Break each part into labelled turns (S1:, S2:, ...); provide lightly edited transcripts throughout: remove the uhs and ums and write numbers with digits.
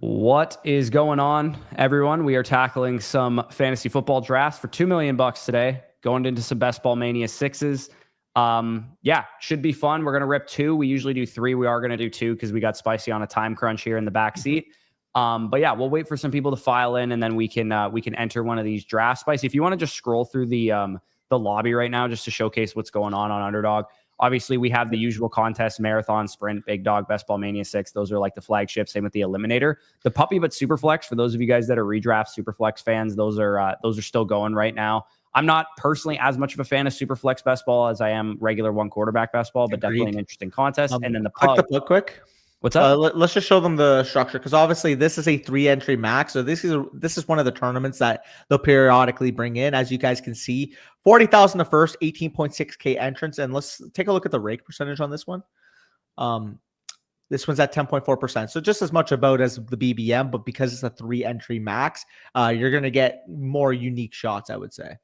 S1: What is going on, everyone? We are tackling some fantasy football drafts for $2 million today, going into some best Ball Mania 6s. Yeah, should be fun. We're going to rip 2. We usually do 3. We are going to do 2 because we got Spicy on a time crunch here in the back seat. But yeah, we'll wait for some people to file in, and then we can enter one of these drafts. Spicy, if you want to just scroll through the lobby right now just to showcase what's going on Underdog. Obviously, we have the usual contest, marathon, sprint, big dog, best ball mania 6. Those are like the flagship. Same with the eliminator. The puppy but superflex, for those of you guys that are redraft superflex fans, those are still going right now. I'm not personally as much of a fan of superflex best ball as I am regular one quarterback best ball, but definitely an interesting contest. And then the
S2: click the book quick.
S1: What's up?
S2: Let's just show them the structure, because obviously this is a 3-entry max. So this is one of the tournaments that they'll periodically bring in. As you guys can see, 40,000 the first, 18.6K entrance. And let's take a look at the rake percentage on this one. This one's at 10.4%. So just as much about as the BBM, but because it's a 3-entry max, you're going to get more unique shots, I would say.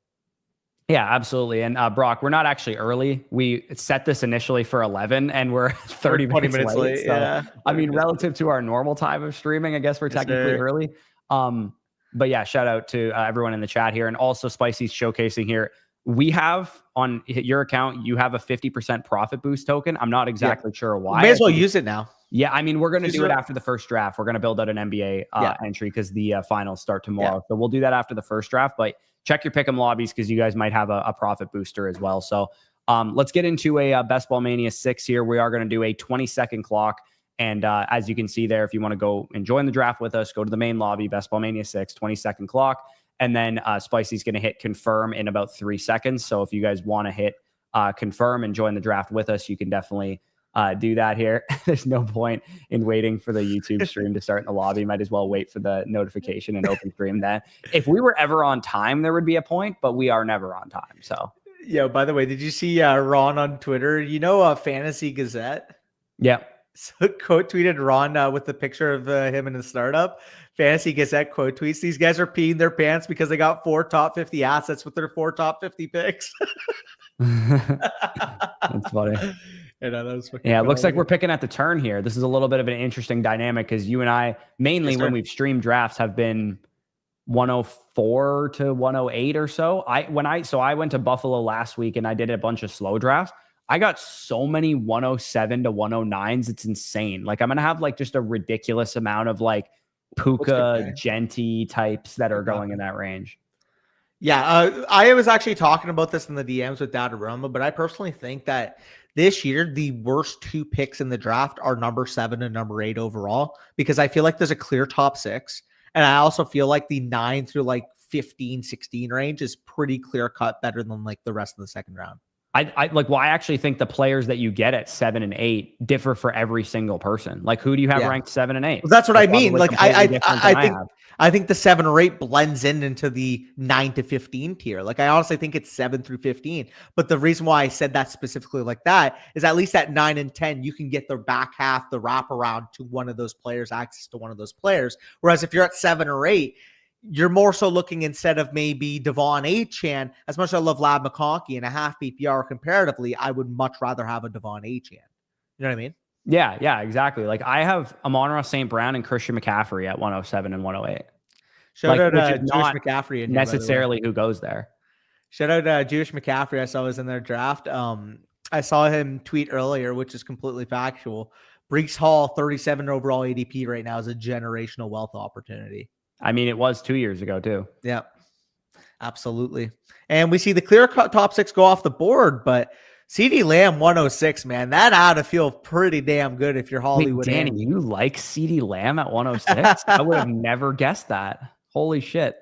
S1: Yeah, absolutely. And Brock, we're not actually early. We set this initially for 11 and we're 30 minutes late. So,
S2: yeah.
S1: I mean, relative to our normal time of streaming, I guess we're technically early. But yeah, shout out to everyone in the chat here. And also Spicy's showcasing here. We have on your account, you have a 50% profit boost token. I'm not exactly sure why.
S2: May as well use it now.
S1: Yeah, I mean, we're going to do it after the first draft. We're going to build out an NBA entry because the finals start tomorrow. Yeah. So we'll do that after the first draft. But check your pick'em lobbies because you guys might have a profit booster as well. So let's get into a Best Ball Mania 6 here. We are going to do a 20-second clock. And as you can see there, if you want to go and join the draft with us, go to the main lobby, Best Ball Mania 6, 20-second clock. And then Spicy's going to hit confirm in about 3 seconds. So if you guys want to hit confirm and join the draft with us, you can definitely do that here. There's no point in waiting for the YouTube stream to start in the lobby. Might as well wait for the notification and open stream that. If we were ever on time, there would be a point, but we are never on time. So
S2: yeah, by the way, did you see Ron on Twitter? You know, Fantasy Gazette?
S1: Yeah.
S2: So quote tweeted Ron with the picture of him in the startup. Fantasy Gazette quote tweets, "These guys are peeing their pants because they got 4 top 50 assets with their 4 top 50 picks."
S1: That's funny. Yeah, it looks like we're picking at the turn here. This is a little bit of an interesting dynamic because you and I, mainly when we've streamed drafts, have been 104 to 108 or so. I went to Buffalo last week and I did a bunch of slow drafts. I got so many 107 to 109s. It's insane. Like I'm going to have like just a ridiculous amount of like Puka, Genty types that are going in that range.
S2: Yeah. I was actually talking about this in the DMs with Dadaruma, but I personally think that this year, the worst 2 picks in the draft are number 7 and number 8 overall, because I feel like there's a clear top 6. And I also feel like the 9 through like 15, 16 range is pretty clear cut better than like the rest of the second round.
S1: I actually think the players that you get at 7 and 8 differ for every single person. Like, who do you have ranked 7 and 8?
S2: Well, that's what I mean. Like, I think the 7 or 8 blends into the 9 to 15 tier. Like, I honestly think it's 7 through 15. But the reason why I said that specifically like that is at least at 9 and 10, you can get the back half, the wraparound to one of those players, access to one of those players. Whereas if you're at 7 or 8, you're more so looking, instead of maybe Devon Achane, as much as I love Lab McConkey and a half PPR comparatively, I would much rather have a Devon Achane. You know what I mean?
S1: Yeah, exactly. Like I have Amon-Ra St. Brown and Christian McCaffrey at 107 and 108.
S2: Shout out Jewish McCaffrey.
S1: In necessarily who goes there.
S2: Shout out Jewish McCaffrey. I saw was in their draft. I saw him tweet earlier, which is completely factual. Brees Hall, 37 overall ADP right now, is a generational wealth opportunity.
S1: I mean, it was 2 years ago too.
S2: Yeah, absolutely. And we see the clear cut top 6 go off the board, but CeeDee Lamb 106, man, that ought to feel pretty damn good if you're Hollywood.
S1: Wait, Danny, you like CeeDee Lamb at 106? I would have never guessed that. Holy shit.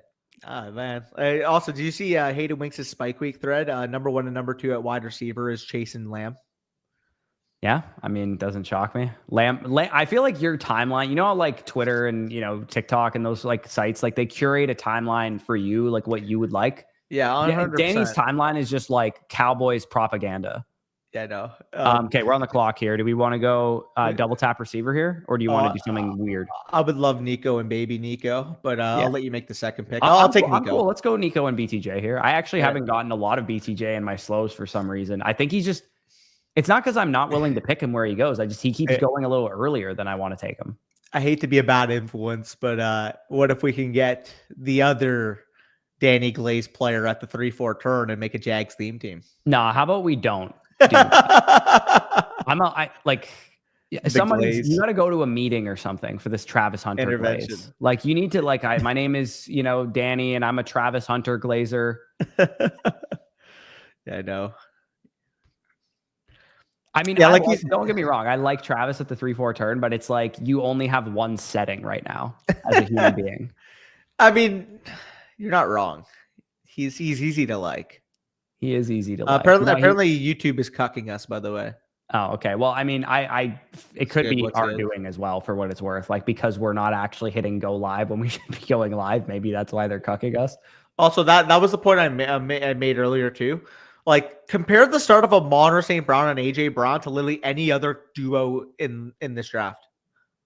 S2: Oh, man. Also, do you see Hayden Winks' Spike Week thread? Number 1 and number 2 at wide receiver is Chase and Lamb.
S1: Yeah, I mean, doesn't shock me. Lamb, I feel like your timeline, you know, like Twitter and, you know, TikTok and those like sites, like they curate a timeline for you, like what you would like.
S2: Yeah, 100%.
S1: Danny's timeline is just like Cowboys propaganda.
S2: Yeah, I know.
S1: Okay, we're on the clock here. Do we want to go double tap receiver here, or do you want to do something weird?
S2: I would love Nico and baby Nico, but I'll let you make the second pick. I'll take Nico.
S1: Cool. Let's go Nico and BTJ here. I actually haven't gotten a lot of BTJ in my slows for some reason. I think he's just, it's not because I'm not willing to pick him where he goes. He keeps going a little earlier than I want to take him.
S2: I hate to be a bad influence, but what if we can get the other Danny Glaze player at the 3-4 turn and make a Jags theme team?
S1: Nah, how about we don't do that? You got to go to a meeting or something for this Travis Hunter
S2: intervention.
S1: glaze. Like you need to my name is, Danny and I'm a Travis Hunter glazer.
S2: Yeah, I know.
S1: I mean, yeah, don't get me wrong. I like Travis at the 3-4 turn, but it's like you only have one setting right now as a human being.
S2: I mean, you're not wrong. He's easy to like.
S1: He is easy to like.
S2: Apparently YouTube is cucking us, by the way.
S1: Oh, okay. Well, I mean, it could be our doing as well, for what it's worth. Like, because we're not actually hitting go live when we should be going live. Maybe that's why they're cucking us.
S2: Also, that was the point I made earlier too. Like, compare the start of a Monter St. Brown and AJ Brown to literally any other duo in this draft.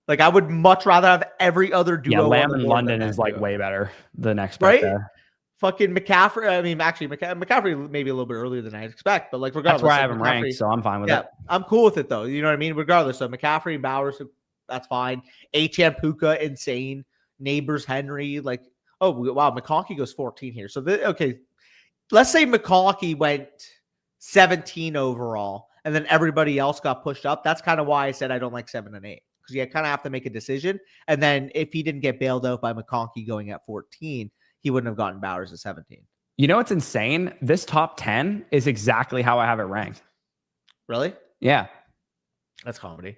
S2: Like, I would much rather have every other duo.
S1: Yeah, Lamb in London is like way better. The next
S2: right there. Fucking McCaffrey. I mean, actually, McCaffrey maybe a little bit earlier than I expect, but like regardless,
S1: that's where I have him ranked, so I'm fine with it.
S2: I'm cool with it though. You know what I mean? Regardless, so McCaffrey, Bowers, that's fine. HM Puka, insane. Neighbors, Henry, like, oh wow, McConkey goes 14 here. So okay, let's say McConkey went 17 overall, and then everybody else got pushed up. That's kind of why I said I don't like 7 and 8, because you kind of have to make a decision. And then if he didn't get bailed out by McConkey going at 14. He wouldn't have gotten Bowers at 17.
S1: You know what's insane? This top 10 is exactly how I have it ranked.
S2: Really?
S1: Yeah.
S2: That's comedy.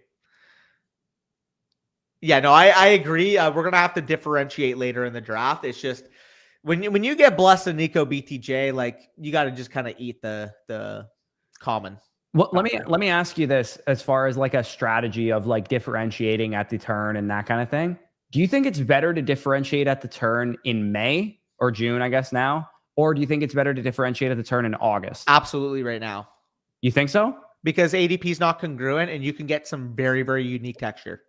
S2: Yeah, no, I agree. We're going to have to differentiate later in the draft. It's just when you get blessed in Nico BTJ, like you got to just kind of eat the common.
S1: Well, let me ask you this, as far as like a strategy of like differentiating at the turn and that kind of thing. Do you think it's better to differentiate at the turn in May or June, I guess now? Or do you think it's better to differentiate at the turn in August?
S2: Absolutely right now.
S1: You think so?
S2: Because ADP is not congruent and you can get some very, very unique texture.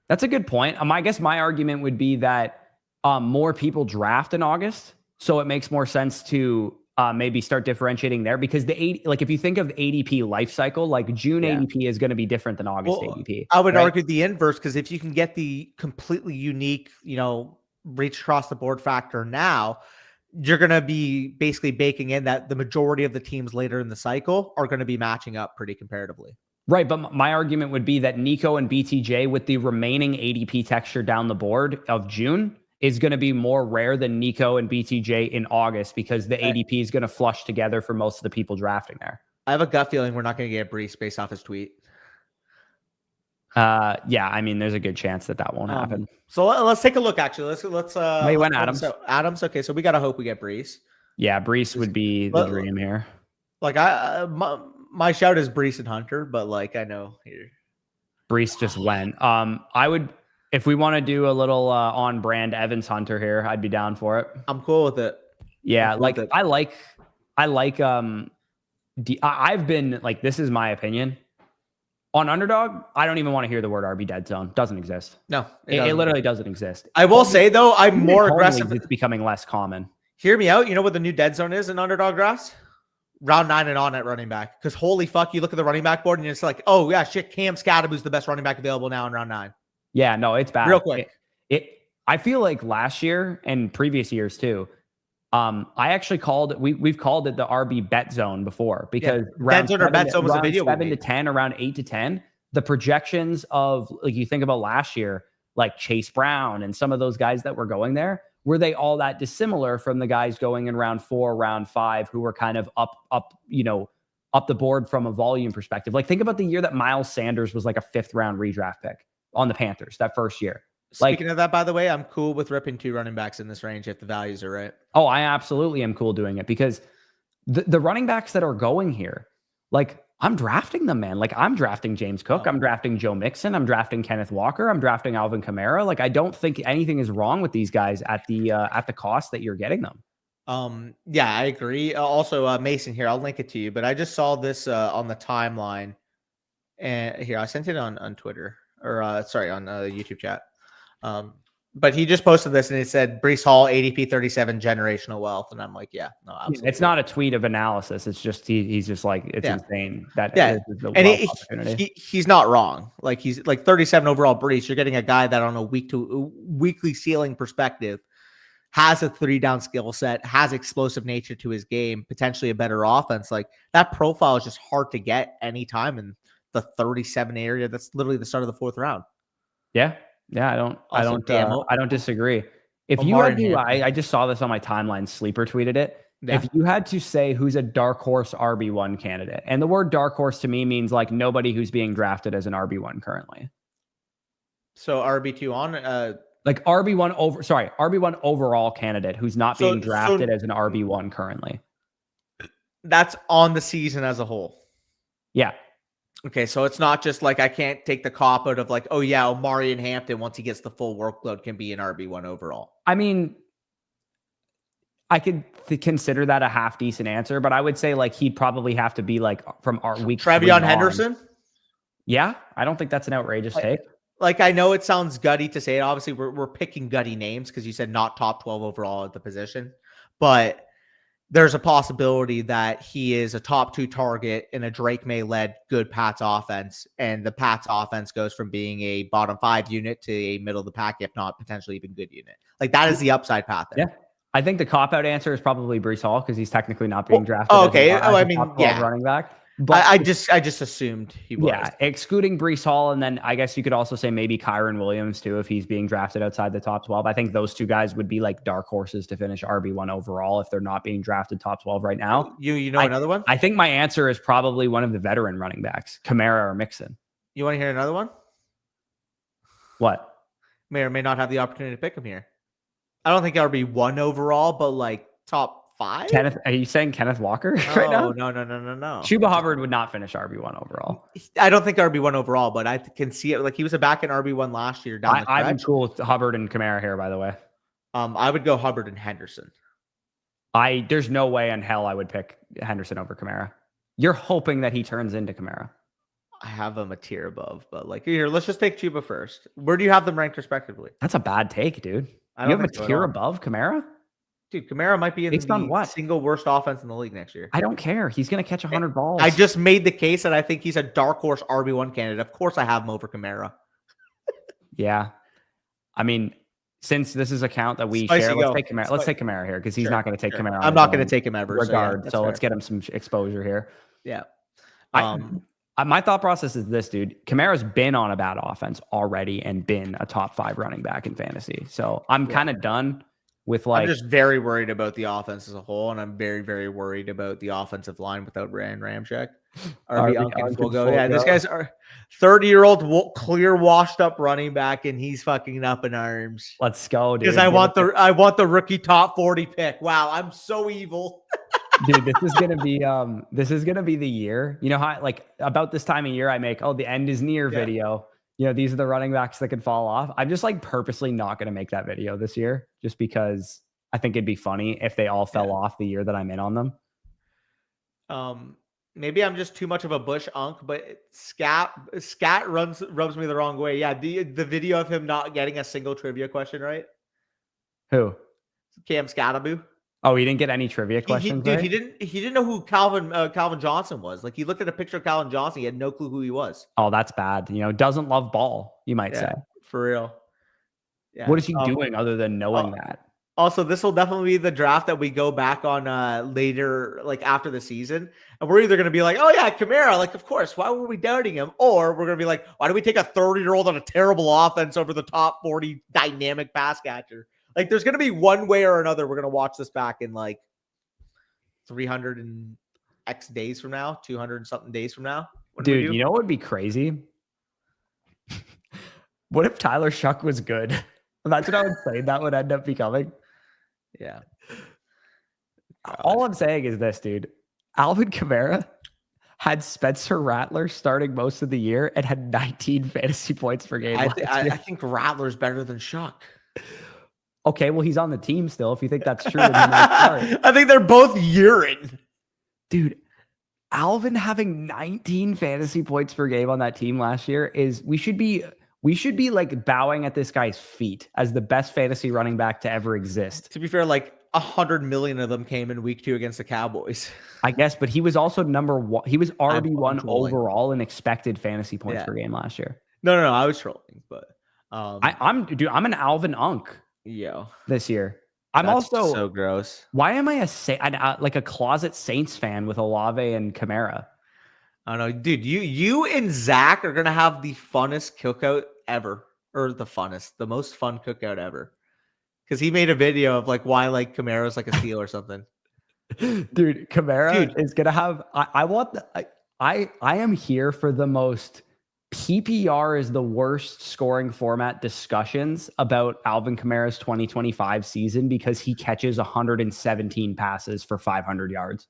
S1: That's a good point. I guess my argument would be that more people draft in August. So it makes more sense to maybe start differentiating there, because if you think of ADP life cycle, like June ADP is going to be different than August ADP.
S2: I would argue the inverse, because if you can get the completely unique, reach across the board factor now, you're going to be basically baking in that the majority of the teams later in the cycle are going to be matching up pretty comparatively.
S1: Right. But my argument would be that Nico and BTJ with the remaining ADP texture down the board of June is going to be more rare than Nico and BTJ in August, because the ADP is going to flush together for most of the people drafting there.
S2: I have a gut feeling we're not going to get Brees based off his tweet.
S1: Yeah, I mean, there's a good chance that won't happen.
S2: So let's take a look. Actually, let's.
S1: Wait, when Adams?
S2: So Adams. Okay, so we gotta hope we get Brees.
S1: Yeah, Brees would be the dream here.
S2: Like my shout is Brees and Hunter, but like I know here,
S1: Brees just went. I would. If we want to do a little on-brand Evans Hunter here, I'd be down for it.
S2: I'm cool with it.
S1: Yeah, I've been like, this is my opinion. On underdog, I don't even want to hear the word RB dead zone. Doesn't exist.
S2: No,
S1: it literally doesn't exist.
S2: I will say though, I'm more aggressive.
S1: It's becoming less common.
S2: Hear me out. You know what the new dead zone is in underdog drafts? Round 9 and on at running back. Because holy fuck, you look at the running back board and it's like, oh yeah, shit, Cam Scadaboo's the best running back available now in round 9.
S1: Yeah, no, it's bad.
S2: Real quick.
S1: I feel like last year and previous years too, I actually we've called it the RB bet zone before, because
S2: bet zone or bet zone was a video
S1: 7 to 10, around 8 to 10. The projections of, like, you think about last year, like Chase Brown and some of those guys that were going there, were they all that dissimilar from the guys going in round 4, round 5, who were kind of up the board from a volume perspective? Like, think about the year that Miles Sanders was like a 5th round redraft pick on the Panthers that first year.
S2: Speaking of that, by the way, I'm cool with ripping 2 running backs in this range if the values are right.
S1: Oh, I absolutely am cool doing it, because the running backs that are going here, like, I'm drafting them, man. Like, I'm drafting James Cook. I'm drafting Joe Mixon. I'm drafting Kenneth Walker. I'm drafting Alvin Kamara. Like, I don't think anything is wrong with these guys at the cost that you're getting them.
S2: Yeah, I agree. Also, Mason here, I'll link it to you, but I just saw this on the timeline, and here I sent it on Twitter, or sorry, on the YouTube chat. But he just posted this and he said Brees Hall, ADP 37, generational wealth. And I'm like, yeah, no, absolutely.
S1: It's not a tweet of analysis. It's just he's just like, it's insane that
S2: this is the wealth opportunity. He's not wrong. Like he's like 37 overall Brees. You're getting a guy that on a weekly ceiling perspective has a 3-down skill set, has explosive nature to his game, potentially a better offense. Like that profile is just hard to get anytime in the 37 area. That's literally the start of the 4th round.
S1: Yeah. Yeah, I don't disagree. If you had to, I just saw this on my timeline. Sleeper tweeted it. Yeah. If you had to say who's a dark horse RB1 candidate, and the word dark horse to me means like nobody who's being drafted as an RB1 currently.
S2: So RB2 on,
S1: like RB1 overall candidate who's not being drafted as an RB1 currently.
S2: That's on the season as a whole.
S1: Yeah.
S2: Okay, so it's not just like I can't take the cop out of like, oh yeah, Omari and Hampton, once he gets the full workload, can be an RB1 overall.
S1: I mean, I could consider that a half decent answer, but I would say like he'd probably have to be like from our week.
S2: Trevion Henderson?
S1: Yeah, I don't think that's an outrageous take.
S2: Like I know it sounds gutty to say it. Obviously, we're picking gutty names because you said not top 12 overall at the position, but there's a possibility that he is a top 2 target in a Drake May-led good Pats offense, and the Pats offense goes from being a bottom 5 unit to a middle of the pack, if not potentially even good unit. Like that is the upside path there.
S1: Yeah, I think the cop-out answer is probably Brees Hall because he's technically not being drafted.
S2: Okay, I mean, yeah,
S1: running back. But
S2: I just assumed he was.
S1: Yeah, excluding Brees Hall, and then I guess you could also say maybe Kyron Williams too if he's being drafted outside the top 12. I think those two guys would be like dark horses to finish RB1 overall if they're not being drafted top 12 right now.
S2: You know another one?
S1: I think my answer is probably one of the veteran running backs, Kamara or Mixon.
S2: You want to hear another one?
S1: What?
S2: May or may not have the opportunity to pick him here. I don't think RB1 overall, but like top 5?
S1: Kenneth, are you saying Kenneth Walker right now?
S2: No.
S1: Chuba Hubbard would not finish RB1 overall.
S2: I don't think RB1 overall, but I can see it. Like he was a back in RB1 last year.
S1: I'm cool with Hubbard and Kamara here, by the way.
S2: I would go Hubbard and Henderson.
S1: There's no way in hell I would pick Henderson over Kamara. You're hoping that he turns into Kamara.
S2: I have him a tier above, but like here, let's just take Chuba first. Where do you have them ranked respectively?
S1: That's a bad take, dude. You have a tier above Kamara?
S2: Dude, Kamara might be in the single worst offense in the league next year.
S1: I don't care. He's going to catch 100 balls.
S2: I just made the case that I think he's a dark horse RB1 candidate. Of course, I have him over Kamara.
S1: Yeah. I mean, since this is a count that we share, let's take Kamara. Let's take Kamara here because he's not going to take Kamara.
S2: I'm not going to take him ever.
S1: Regard. So let's get him some exposure here.
S2: Yeah.
S1: My thought process is this, dude. Kamara's been on a bad offense already and been a top 5 running back in fantasy. So I'm kind of done with like.
S2: I'm just very worried about the offense as a whole, and I'm very, very worried about the offensive line without Ryan Ramczyk. Will go. Yeah, this guy's our 30-year-old clear washed up running back, and he's fucking up in arms.
S1: Let's go, dude.
S2: Because I want the rookie top 40 pick. Wow, I'm so evil.
S1: Dude, this is gonna be the year. You know how like about this time of year I make the end is near video. You know, these are the running backs that could fall off. I'm just like purposely not gonna make that video this year just because I think it'd be funny if they all fell off the year that I'm in on them.
S2: Maybe I'm just too much of a Bush unk, but Scat rubs me the wrong way. Yeah, the video of him not getting a single trivia question right.
S1: Who?
S2: Cam Scattaboo.
S1: Oh, he didn't get any trivia questions.
S2: Dude, right? He didn't know who Calvin Johnson was. Like he looked at a picture of Calvin Johnson, he had no clue who he was.
S1: Oh, that's bad. You know, doesn't love ball, you might say.
S2: For real. Yeah.
S1: What is he doing other than knowing that?
S2: Also, this will definitely be the draft that we go back on later, like after the season. And we're either going to be like, oh yeah, Kamara, like, of course, why were we doubting him? Or we're going to be like, why do we take a 30-year-old on a terrible offense over the top 40 dynamic pass catcher? Like, there's going to be one way or another. We're going to watch this back in like 300 and X days from now, 200 and something days from now.
S1: Dude, you know what would be crazy? What if Tyler Shuck was good? That's what I would say that would end up becoming.
S2: Yeah.
S1: All I'm saying is this, dude. Alvin Kamara had Spencer Rattler starting most of the year and had 19 fantasy points per game.
S2: I think Rattler's better than Shuck.
S1: Okay, well, he's on the team still. If you think that's true, I
S2: think they're both urine.
S1: Dude, Alvin having 19 fantasy points per game on that team last year we should be We should be like bowing at this guy's feet as the best fantasy running back to ever exist.
S2: To be fair, like 100 million of them came in week 2 against the Cowboys.
S1: I guess, but he was also number 1. He was RB1
S2: trolling.
S1: overall in expected fantasy points per game last year.
S2: No, I was trolling, but
S1: I'm an Alvin Unk this year. I'm also
S2: so gross.
S1: Why am I like a closet Saints fan with Olave and Kamara?
S2: I don't know, dude. You and Zach are gonna have the funnest cookout ever, or the most fun cookout ever. Because he made a video of like why like Kamara's like a steal or something.
S1: Dude, Kamara is gonna have. I am here for the most. PPR is the worst scoring format discussions about Alvin Kamara's 2025 season because he catches 117 passes for 500 yards.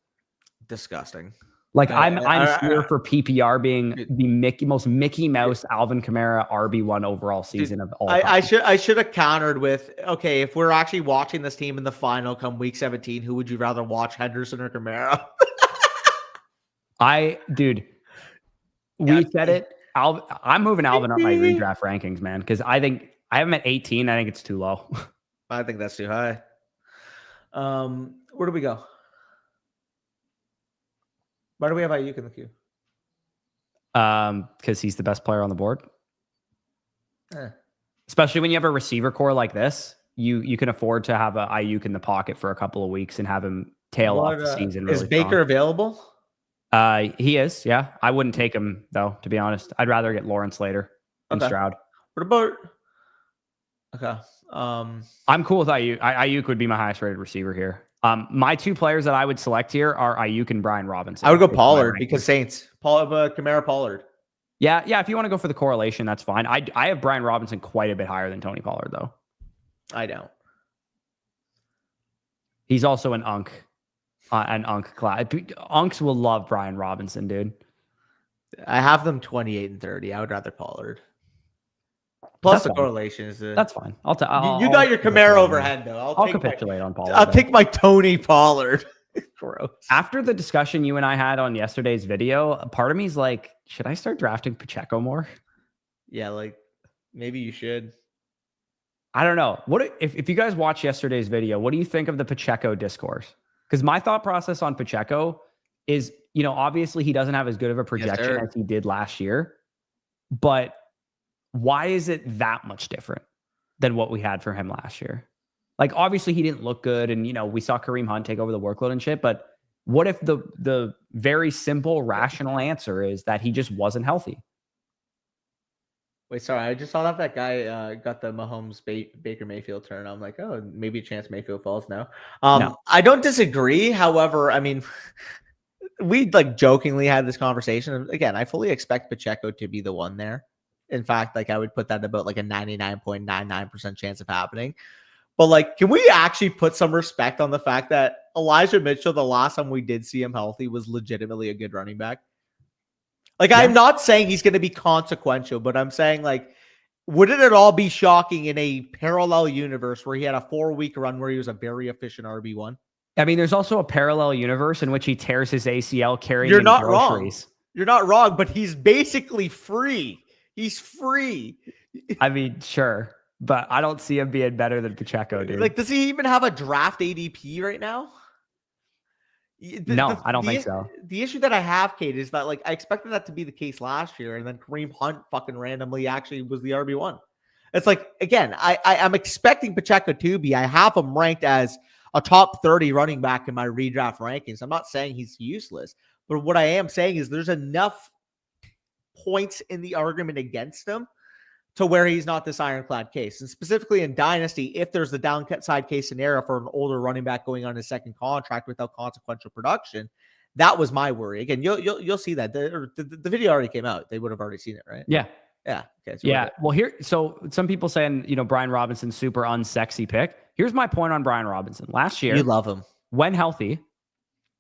S2: Disgusting.
S1: Like I'm here for PPR being the most Mickey Mouse Alvin Kamara RB1 overall season of all time.
S2: I should have countered with, okay, if we're actually watching this team in the final come week 17, who would you rather watch, Henderson or Kamara?
S1: We said it. I'm moving Alvin up my redraft rankings, man, because I think I have him at 18. I think it's too low.
S2: I think that's too high. Where do we go? Why do we have Ayuk in the queue?
S1: Because he's the best player on the board. Especially when you have a receiver core like this, you can afford to have a Ayuk in the pocket for a couple of weeks and have him tail off the season. Really
S2: is Baker available?
S1: He is, yeah. I wouldn't take him though, to be honest. I'd rather get Lawrence later and Stroud.
S2: What about? Okay.
S1: I'm cool with Ayuk. Ayuk would be my highest rated receiver here. My 2 players that I would select here are Ayuk and Brian Robinson.
S2: I would go Pollard because Saints. Kamara Pollard.
S1: Yeah. If you want to go for the correlation, that's fine. I have Brian Robinson quite a bit higher than Tony Pollard though.
S2: I don't.
S1: He's also an Unk. An Unk class. Unks will love Brian Robinson, dude.
S2: I have them 28 and 30. I would rather Pollard. Plus the correlation is
S1: that's fine. You
S2: got your Kamara overhead though.
S1: I'll capitulate on Pollard.
S2: I'll take my Tony Pollard. Gross.
S1: After the discussion you and I had on yesterday's video, a part of me is like, should I start drafting Pacheco more?
S2: Yeah, like maybe you should.
S1: I don't know. What if you guys watch yesterday's video? What do you think of the Pacheco discourse? Because my thought process on Pacheco is, obviously he doesn't have as good of a projection as he did last year, but why is it that much different than what we had for him last year? Like, obviously he didn't look good, and we saw Kareem Hunt take over the workload and shit, but what if the very simple, rational answer is that he just wasn't healthy?
S2: Wait, sorry, I just saw that guy got the Mahomes Baker Mayfield turn. I'm like, oh, maybe a chance Mayfield falls now. No. I don't disagree. However, I mean, we like jokingly had this conversation. Again, I fully expect Pacheco to be the one there. In fact, like I would put that about like a 99.99% chance of happening. But like, can we actually put some respect on the fact that Elijah Mitchell, the last time we did see him healthy, was legitimately a good running back? Like, yeah. I'm not saying he's going to be consequential, but I'm saying, like, wouldn't it all be shocking in a parallel universe where he had a 4-week run where he was a very efficient RB1?
S1: I mean, there's also a parallel universe in which he tears his ACL carrying groceries.
S2: Wrong. You're not wrong, but he's basically free. He's free.
S1: I mean, sure, but I don't see him being better than Pacheco, dude.
S2: Like, does he even have a draft ADP right now?
S1: I don't think so.
S2: The issue that I have, Kate, is that like I expected that to be the case last year, and then Kareem Hunt fucking randomly actually was the RB1. It's like, again, I'm expecting Pacheco to be. I have him ranked as a top 30 running back in my redraft rankings. I'm not saying he's useless, but what I am saying is there's enough points in the argument against him to where he's not this ironclad case. And specifically in Dynasty, if there's the downside case scenario for an older running back going on his second contract without consequential production, that was my worry. Again, you'll see that. The video already came out. They would have already seen it, right?
S1: Yeah.
S2: Yeah. Okay. So
S1: yeah. Well, so some people saying, Brian Robinson, super unsexy pick. Here's my point on Brian Robinson. Last year,
S2: you love him.
S1: When healthy,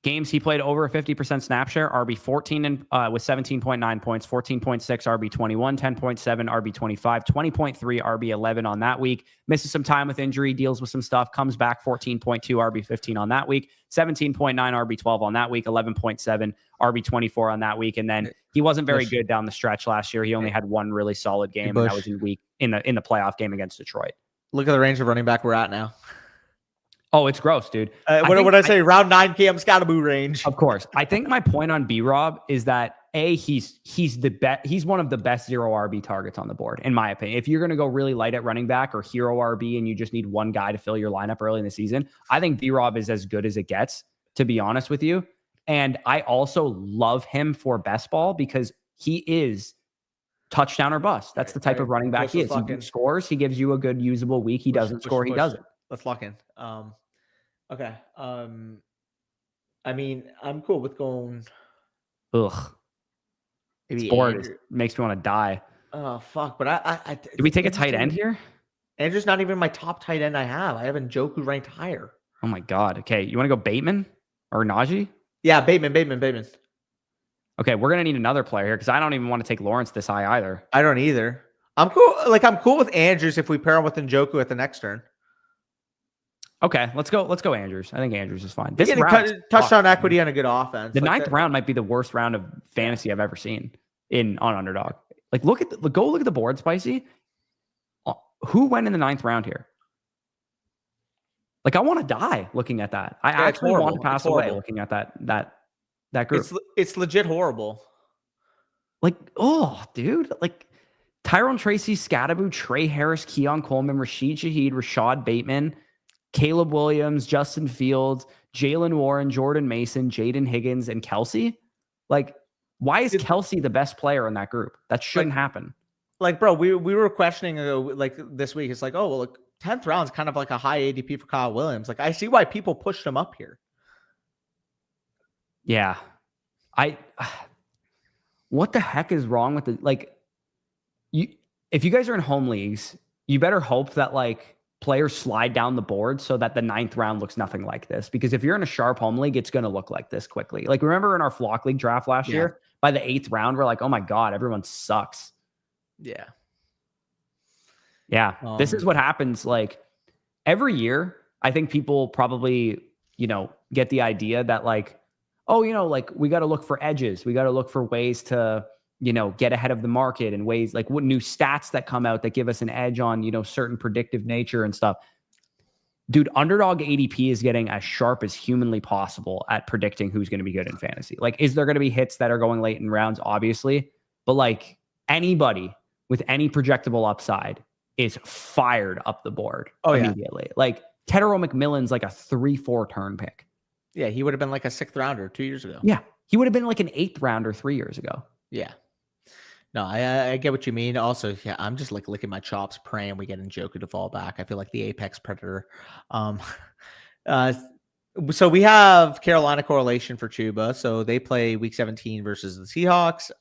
S1: games he played over a 50% snap share, RB 14 and with 17.9 points, 14.6 RB 21, 10.7 RB 25, 20.3 RB 11 on that week. Misses some time with injury, deals with some stuff, comes back 14.2 RB 15 on that week, 17.9 RB 12 on that week, 11.7 RB 24 on that week, and then he wasn't very good down the stretch last year. He only had one really solid game, and that was in the playoff game against Detroit.
S2: Look at the range of running back we're at now.
S1: Oh, it's gross, dude.
S2: What did I say? Round 9 Cam Scottaboo range.
S1: Of course. I think my point on B-Rob is that he's the best. He's one of the best 0 RB targets on the board, in my opinion. If you're going to go really light at running back or hero RB and you just need one guy to fill your lineup early in the season, I think B-Rob is as good as it gets, to be honest with you. And I also love him for best ball because he is touchdown or bust. That's the type of running back he is. He scores, he gives you a good usable week. He doesn't score, he doesn't.
S2: Let's lock in. Okay. I mean, I'm cool with going.
S1: Ugh. This board makes me want to die.
S2: Oh fuck! But I
S1: do we take a tight end here?
S2: Andrew's not even my top tight end I have. I have Njoku ranked higher.
S1: Oh my god. Okay, you want to go Bateman or Najee?
S2: Yeah, Bateman.
S1: Okay, we're gonna need another player here because I don't even want to take Lawrence this high either.
S2: I don't either. I'm cool. I'm cool with Andrews if we pair him with Njoku at the next turn.
S1: Okay, let's go Andrews. I think Andrews is fine.
S2: This touchdown equity on a good offense.
S1: The ninth round might be the worst round of fantasy I've ever seen on Underdog. Like, go look at the board, Spicy. Who went in the 9th round here? Like, I want to die looking at that. I actually want to pass away looking at that group.
S2: It's legit horrible.
S1: Like, oh, dude. Like, Tyrone Tracy, Scattaboo, Trey Harris, Keon Coleman, Rashid Shaheed, Rashad Bateman, Caleb Williams, Justin Fields, Jalen Warren, Jordan Mason, Jaden Higgins, and Kelsey. Like, why is Kelsey the best player in that group? That shouldn't happen.
S2: Like, bro, we were questioning this week. It's like, oh, well, look, 10th round is kind of like a high ADP for Kyle Williams. Like, I see why people pushed him up here.
S1: Yeah. What the heck is wrong with if you guys are in home leagues, you better hope that players slide down the board so that the 9th round looks nothing like this. Because if you're in a sharp home league, it's going to look like this quickly. Like, remember in our flock league draft last year, by the 8th round, we're like, oh my God, everyone sucks.
S2: Yeah.
S1: Yeah. This is what happens. Like, every year, I think people probably, get the idea that we got to look for edges. We got to look for ways to, get ahead of the market and ways what new stats that come out that give us an edge on, certain predictive nature and stuff. Dude, Underdog ADP is getting as sharp as humanly possible at predicting who's going to be good in fantasy. Like, is there going to be hits that are going late in rounds? Obviously. But anybody with any projectable upside is fired up the board immediately. Like, Tedero McMillan's like a 3-4 turn pick.
S2: Yeah, he would have been like a 6th rounder 2 years ago.
S1: Yeah, he would have been like an 8th rounder 3 years ago.
S2: Yeah. No, I get what you mean. Also, yeah, I'm just licking my chops, praying we get Njoku to fall back. I feel like the apex predator. So we have Carolina correlation for Chuba. So they play week 17 versus the Seahawks.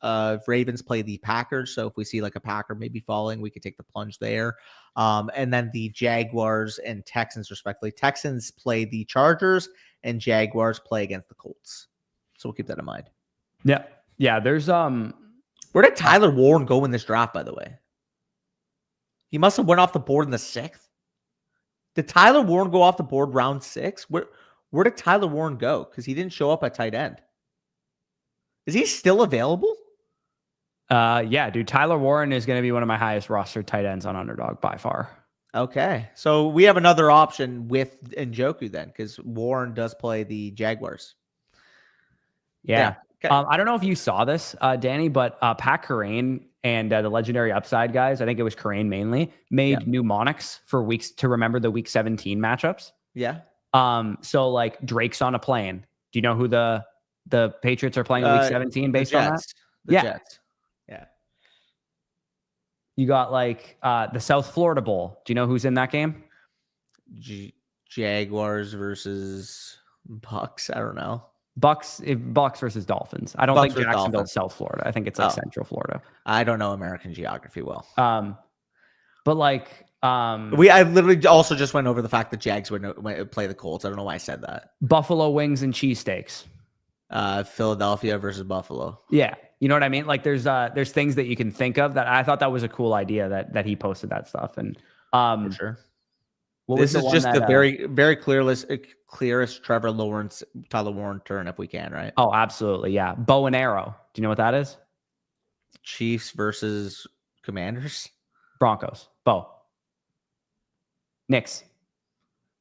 S2: Ravens play the Packers. So if we see a Packer maybe falling, we could take the plunge there. And then the Jaguars and Texans, respectively. Texans play the Chargers and Jaguars play against the Colts. So we'll keep that in mind.
S1: Yeah. Yeah. There's
S2: where did Tyler Warren go in this draft, by the way? He must have went off the board in the 6th. Did Tyler Warren go off the board round 6? Where did Tyler Warren go? Because he didn't show up at tight end. Is he still available?
S1: Yeah, dude. Tyler Warren is going to be one of my highest rostered tight ends on Underdog by far.
S2: Okay. So we have another option with Njoku then, because Warren does play the Jaguars.
S1: Yeah. I don't know if you saw this, Danny, but Pat Kerrane and the legendary upside guys, I think it was Kerrane mainly, made mnemonics for weeks to remember the week 17 matchups.
S2: Yeah.
S1: So Drake's on a plane. Do you know who the Patriots are playing in week 17 based on that?
S2: The Jets. Yeah.
S1: You got the South Florida Bowl. Do you know who's in that game?
S2: Jaguars versus Bucks. I don't know.
S1: Bucks versus Dolphins. I don't think Jacksonville's South Florida. I think it's Central Florida.
S2: I don't know American geography well.
S1: But
S2: I literally also just went over the fact that Jags would play the Colts. I don't know why I said that.
S1: Buffalo wings and cheesesteaks.
S2: Philadelphia versus Buffalo.
S1: Yeah. You know what I mean? Like there's things that you can think of that I thought that was a cool idea that he posted that stuff. And
S2: For sure.
S1: This is
S2: just the very clearest Trevor Lawrence, Tyler Warren turn if we can, right?
S1: Oh, absolutely. Yeah. Bow and arrow. Do you know what that is?
S2: Chiefs versus Commanders.
S1: Broncos. Bow. Knicks.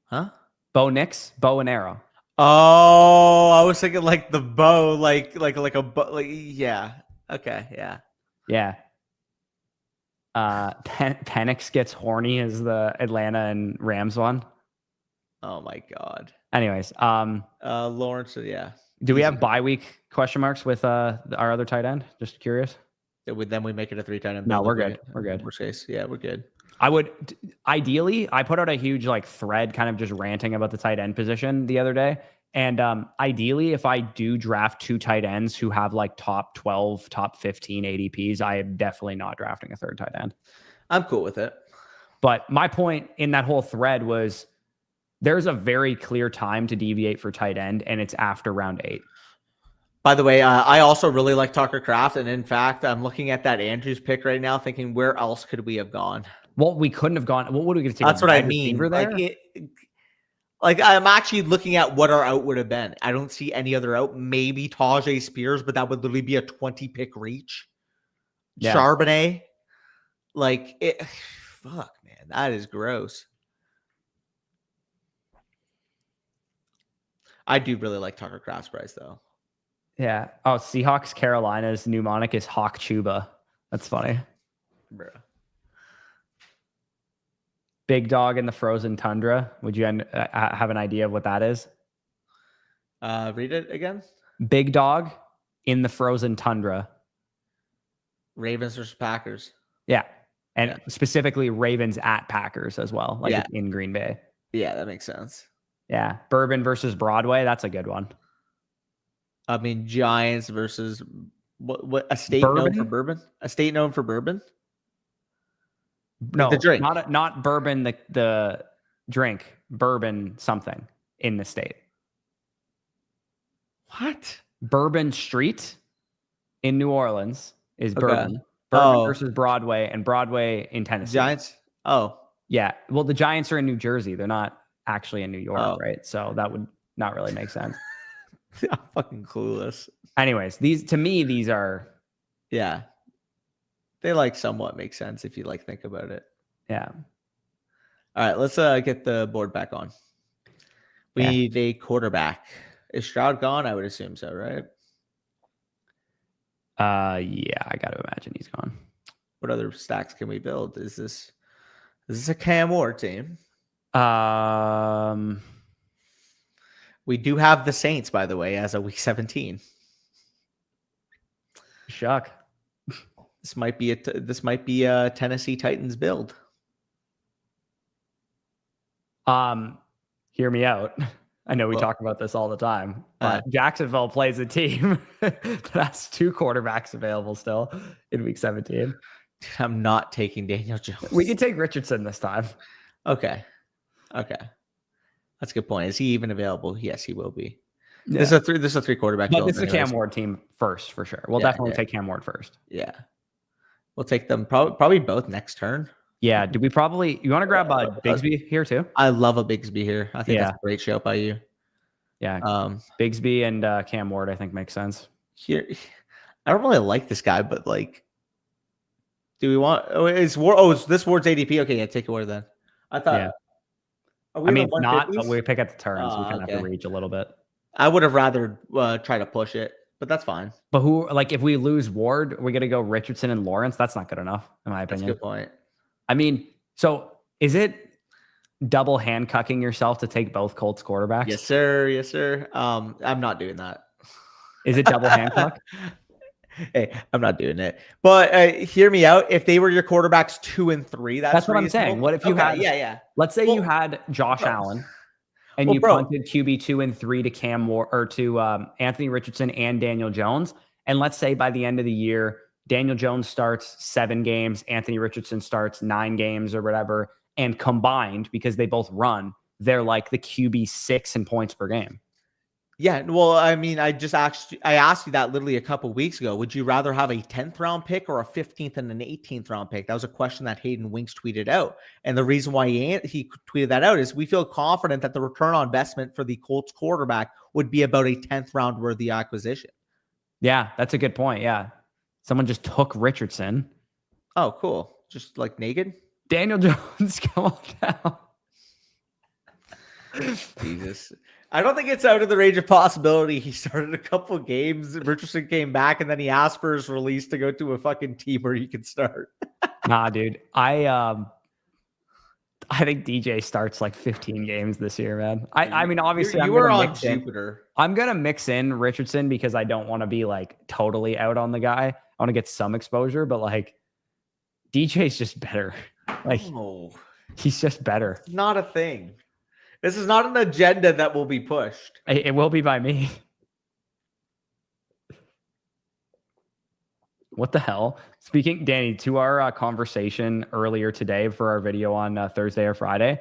S2: Huh?
S1: Bow Knicks. Bow and arrow.
S2: Oh, I was thinking like the bow, like a bow. Like, yeah. Okay. Yeah.
S1: Yeah. Penix gets horny as the Atlanta and Rams one.
S2: Oh my God.
S1: Anyways,
S2: Lawrence, yeah.
S1: Do we have bye week question marks with our other tight end? Just curious.
S2: Then we make it a 3 tight end.
S1: No, we're good. We're good.
S2: Worst case, yeah, we're good.
S1: I would ideally, I put out a huge like thread kind of just ranting about the tight end position the other day. And ideally, if I do draft 2 tight ends who have like top 12, top 15 ADPs, I am definitely not drafting a 3rd tight end.
S2: I'm cool with it.
S1: But my point in that whole thread was there's a very clear time to deviate for tight end, and it's after round 8.
S2: By the way, I also really like Tucker Kraft. And in fact, I'm looking at that Andrews pick right now thinking, where else could we have gone?
S1: Well, we couldn't have gone. What would we get to take?
S2: That's what I mean. Like I'm actually looking at what our out would have been. I don't see any other out. Maybe Tajay Spears, but that would literally be a 20 pick reach. Yeah. Charbonnet. Like it. Fuck, man. That is gross. I do really like Tucker Kraft's price, though.
S1: Yeah. Oh, Seahawks Carolina's mnemonic is Hawk Chuba. That's funny.
S2: Bro.
S1: Big dog in the frozen tundra. Would you have an idea of what that is?
S2: Read it again.
S1: Big dog in the frozen tundra.
S2: Ravens versus Packers.
S1: Yeah. And specifically Ravens at Packers as well, like in Green Bay.
S2: Yeah, that makes sense.
S1: Yeah. Bourbon versus Broadway. That's a good one.
S2: I mean, Giants versus what a state known for bourbon? A state known for bourbon?
S1: No,
S2: the drink.
S1: Not bourbon, the drink. Bourbon something in the state.
S2: What?
S1: Bourbon Street in New Orleans is bourbon. Bourbon versus Broadway, and Broadway in Tennessee.
S2: Giants? Oh.
S1: Yeah. Well, the Giants are in New Jersey. They're not actually in New York, right? So that would not really make sense.
S2: I'm fucking clueless.
S1: Anyways, these are...
S2: Yeah. They like somewhat make sense if you like think about it.
S1: Yeah.
S2: All right, let's get the board back on. We need a quarterback. Is Stroud gone? I would assume so, right?
S1: Yeah, I got to imagine he's gone.
S2: What other stacks can we build? Is this a Cam Ward team? We do have the Saints, by the way, as a week 17.
S1: Shuck.
S2: This might be a Tennessee Titans build.
S1: Hear me out. I know we talk about this all the time, but Jacksonville plays a team that has 2 quarterbacks available still in week 17.
S2: I'm not taking Daniel Jones.
S1: We can take Richardson this time.
S2: Okay. That's a good point. Is he even available? Yes, he will be. Yeah. This is a 3 quarterback.
S1: But this is a Cam Ward team first for sure. We'll definitely take Cam Ward first.
S2: Yeah. We'll take them probably both next turn.
S1: Yeah. You want to grab Bigsby here too?
S2: I love a Bigsby here. I think that's a great shout by you.
S1: Yeah. Bigsby and Cam Ward, I think makes sense.
S2: Here, I don't really like this guy, but like, do we want? Is this Ward's ADP? Okay, yeah, take Ward then. I thought. Yeah.
S1: I mean, not, but we pick at the turns. We kind of have to reach a little bit.
S2: I would have rather try to push it, but that's fine.
S1: But if we lose Ward, we're going to go Richardson and Lawrence. That's not good enough, in my opinion.
S2: That's a good point.
S1: I mean, so is it double handcuffing yourself to take both Colts quarterbacks?
S2: Yes, sir. Yes, sir. I'm not doing that.
S1: Is it double handcuff?
S2: Hey, I'm not doing it. But hear me out. If they were your quarterbacks 2 and 3, that's
S1: what I'm saying. What if you had? Yeah. Let's say you had Josh Allen, and you punted QB 2 and 3 to Cam Ward or to Anthony Richardson and Daniel Jones. And let's say by the end of the year, Daniel Jones starts 7 games, Anthony Richardson starts 9 games or whatever, and combined because they both run, they're like the QB 6 in points per game.
S2: Yeah, well, I mean, I asked you that literally a couple weeks ago. Would you rather have a 10th round pick or a 15th and an 18th round pick? That was a question that Hayden Winks tweeted out. And the reason why he tweeted that out is we feel confident that the return on investment for the Colts quarterback would be about a 10th round worthy acquisition.
S1: Yeah, that's a good point. Yeah. Someone just took Richardson.
S2: Oh, cool. Just like naked?
S1: Daniel Jones, come on down.
S2: Jesus. I don't think it's out of the range of possibility. He started a couple of games. Richardson came back and then he asked for his release to go to a fucking team where he can start.
S1: Nah, dude. I think DJ starts like 15 games this year, man. I mean, obviously,
S2: you were on Jupiter.
S1: I'm gonna mix in Richardson because I don't want to be like totally out on the guy. I want to get some exposure, but like DJ's just better. Like he's just better.
S2: Not a thing. This is not an agenda that will be pushed.
S1: It will be by me. What the hell? Speaking, Danny, to our conversation earlier today for our video on Thursday or Friday,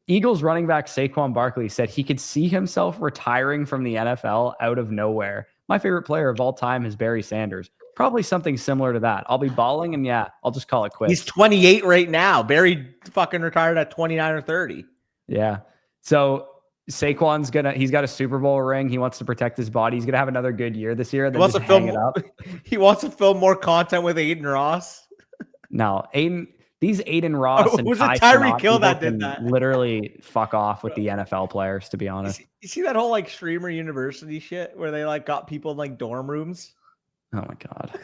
S1: Eagles running back Saquon Barkley said he could see himself retiring from the NFL out of nowhere. My favorite player of all time is Barry Sanders. Probably something similar to that. I'll be balling and yeah, I'll just call it quits.
S2: He's 28 right now. Barry fucking retired at 29 or 30.
S1: Yeah. So Saquon's he's got a Super Bowl ring. He wants to protect his body. He's gonna have another good year this year.
S2: He wants to film it up. He wants to film more content with Aiden Ross.
S1: No, these Aiden Ross and
S2: was it Tyreek Hill that did that?
S1: Literally fuck off with the NFL players, to be honest.
S2: You see that whole like streamer university shit where they like got people in like dorm rooms?
S1: Oh my God.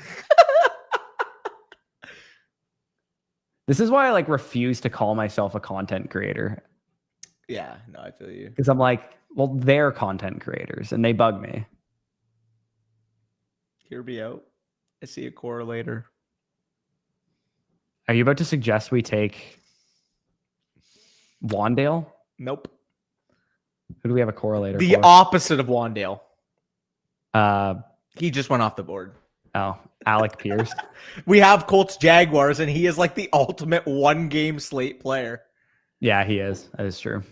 S1: This is why I like refuse to call myself a content creator.
S2: Yeah, no, I feel you.
S1: Because I'm like, well, they're content creators and they bug me.
S2: Hear me out. I see a correlator.
S1: Are you about to suggest we take Wandale?
S2: Nope.
S1: Who do we have a correlator
S2: The
S1: for?
S2: opposite of Wandale. He just went off the board.
S1: Oh, Alec Pierce.
S2: We have Colts Jaguars, and he is like the ultimate one-game slate player.
S1: Yeah, he is. That is true.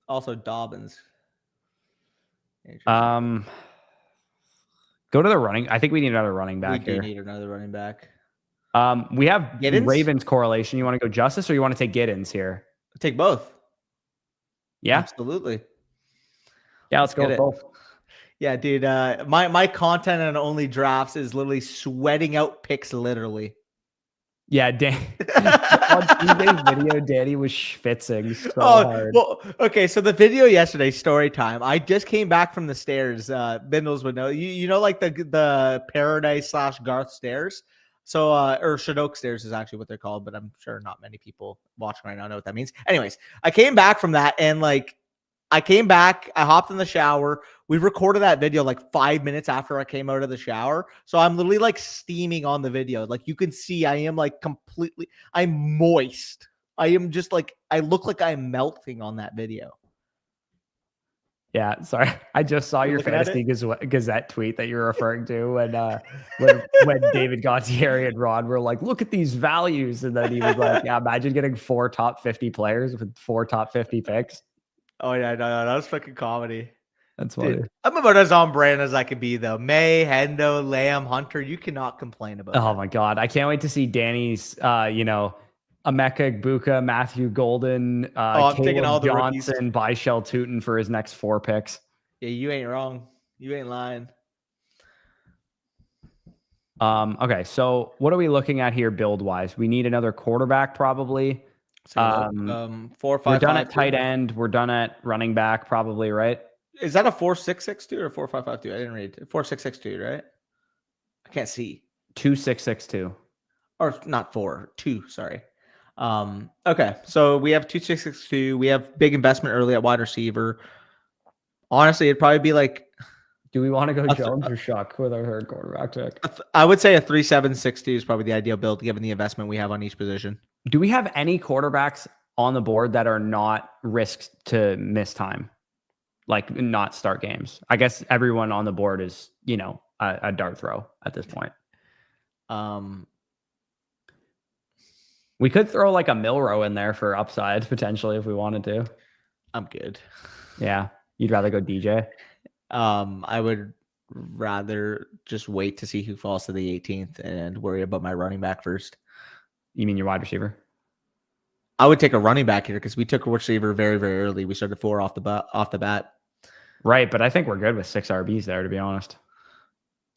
S2: Also, Dobbins.
S1: Go to the running. I think we need another running back here.
S2: We do need another running back.
S1: We have
S2: Giddens?
S1: Ravens correlation. You want to go Justice or you want to take Giddens here?
S2: Take both.
S1: Yeah,
S2: absolutely.
S1: Yeah, let's go with both.
S2: Yeah, dude. My content and only drafts is literally sweating out picks, literally.
S1: Yeah, Dan. On Tuesday's video, Danny was schwitzing so hard.
S2: Well, okay. So the video yesterday, story time. I just came back from the stairs. Bindles would know. You know, like the Paradise / Garth stairs. So, or Shadoke stairs is actually what they're called, but I'm sure not many people watching right now know what that means. Anyways, I came back from that and like, I came back, I hopped in the shower. We recorded that video like 5 minutes after I came out of the shower. So I'm literally like steaming on the video. Like you can see I am like I'm moist. I am just like, I look like I'm melting on that video.
S1: Yeah, sorry. I just saw your Fantasy Gazette tweet that you're referring to when David Gontieri and Rod were like, look at these values. And then he was like, yeah, imagine getting 4 top 50 players with 4 top 50 picks.
S2: Oh, yeah, no, that was fucking comedy.
S1: That's funny.
S2: Dude, I'm about as on brand as I could be, though. May, Hendo, Lamb, Hunter, you cannot complain about
S1: Oh, my God. I can't wait to see Danny's, Emeka Egbuka, Matthew Golden,
S2: I'm taking all the
S1: Johnson, Byshell Tootin for his next 4 picks.
S2: Yeah, you ain't wrong. You ain't lying.
S1: Okay, so what are we looking at here build-wise? We need another quarterback, probably.
S2: 4 or 5.
S1: We're done at tight end. We're done at running back, probably, right?
S2: Is that a 4-6-6-2 or 4-5-5-2? I didn't read it. 4-6-6-2, right? I can't see.
S1: 2-6-6-2.
S2: Or not 4, 2, sorry. Okay, so we have 2-6-6-2. We have big investment early at wide receiver. Honestly, it'd probably be like,
S1: do we want to go Jones or Shuck with our third quarterback pick?
S2: I would say a 3-7-6-2 is probably the ideal build given the investment we have on each position.
S1: Do we have any quarterbacks on the board that are not risked to miss time? Like not start games? I guess everyone on the board is, a dart throw at this point. We could throw like a Milrow in there for upside potentially if we wanted to.
S2: I'm good.
S1: Yeah. You'd rather go DJ?
S2: I would rather just wait to see who falls to the 18th and worry about my running back first.
S1: You mean your wide receiver?
S2: I would take a running back here because we took a receiver very, very early. We started 4 off the bat.
S1: Right, but I think we're good with 6 RBs there, to be honest.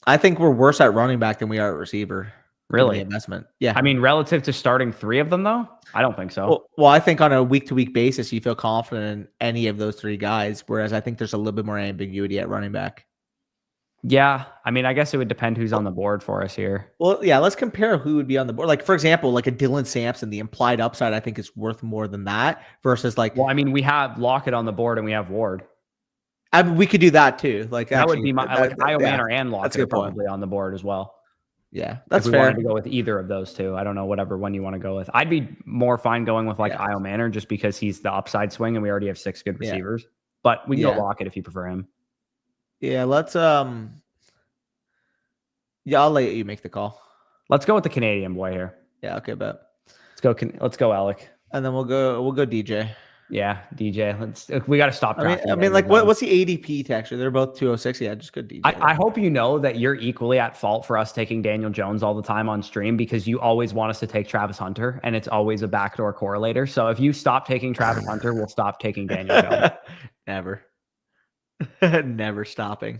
S2: I think we're worse at running back than we are at receiver.
S1: Really?
S2: The investment. Yeah.
S1: I mean, relative to starting 3 of them, though, I don't think so.
S2: Well, I think on a week-to-week basis, you feel confident in any of those 3 guys, whereas I think there's a little bit more ambiguity at running back.
S1: Yeah, I mean, I guess it would depend who's on the board for us here.
S2: Well, yeah, let's compare who would be on the board. Like, for example, like a Dylan Sampson, the implied upside, I think, is worth more than that versus like.
S1: Well, I mean, we have Lockett on the board and we have Ward.
S2: I mean, we could do that too. Like
S1: that would be my Io Manor and Lockett are probably on the board as well.
S2: Yeah, that's
S1: if we
S2: fair.
S1: wanted to go with either of those two. I don't know, whatever one you want to go with. I'd be more fine going with like Io Manor just because he's the upside swing and we already have 6 good receivers. But we can go Lockett if you prefer him.
S2: Yeah, let's I'll let you make the call.
S1: Let's go with the Canadian boy here.
S2: Yeah, okay, bet.
S1: Let's go Alec.
S2: And then we'll go DJ.
S1: Yeah, DJ. We got to stop.
S2: I mean, like, what's the ADP texture? They're both 206. Yeah, just go DJ.
S1: I hope you know that you're equally at fault for us taking Daniel Jones all the time on stream because you always want us to take Travis Hunter, and it's always a backdoor correlator. So if you stop taking Travis Hunter, we'll stop taking Daniel Jones.
S2: Never. Never stopping.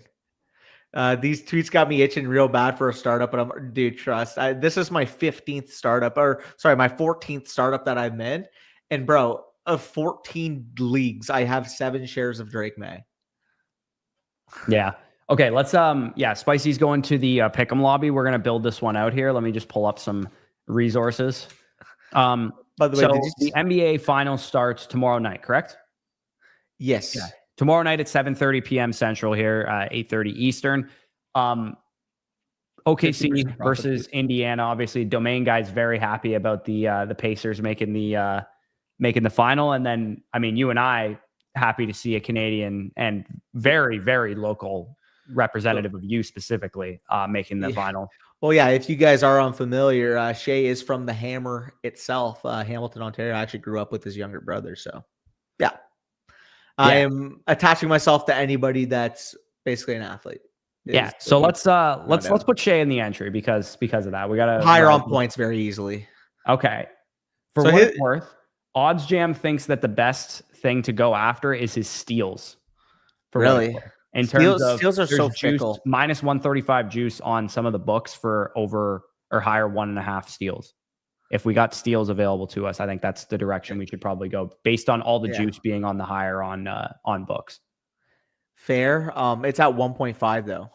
S2: These tweets got me itching real bad for a startup, but dude, trust. This is my 15th startup, my 14th startup that I'm in. And bro, of 14 leagues, I have 7 shares of Drake May.
S1: Yeah. Okay. Let's Spicy's going to the Pick'em lobby. We're gonna build this one out here. Let me just pull up some resources. By the way, the NBA Finals starts tomorrow night, correct?
S2: Yes.
S1: Yeah. Tomorrow night at 7:30 p.m. Central here, 8:30 Eastern. OKC versus Indiana. Obviously, Domain guy's very happy about the Pacers making the final, and then I mean, you and I happy to see a Canadian and very, very local representative of you specifically making the final.
S2: Well, yeah, if you guys are unfamiliar, Shay is from the Hammer itself, Hamilton, Ontario. I actually grew up with his younger brother, so yeah. I am attaching myself to anybody that's basically an athlete.
S1: So let's put Shay in the entry because of that. We got to
S2: higher on points very easily.
S1: Okay. For what it's worth, Odds Jam thinks that the best thing to go after is his steals.
S2: Really?
S1: In terms of
S2: steals are so fickle.
S1: Minus 135 juice on some of the books for over or higher 1.5 steals. If we got steals available to us, I think that's the direction we should probably go based on all the juice being on the higher on books.
S2: Fair. It's at 1.5 though.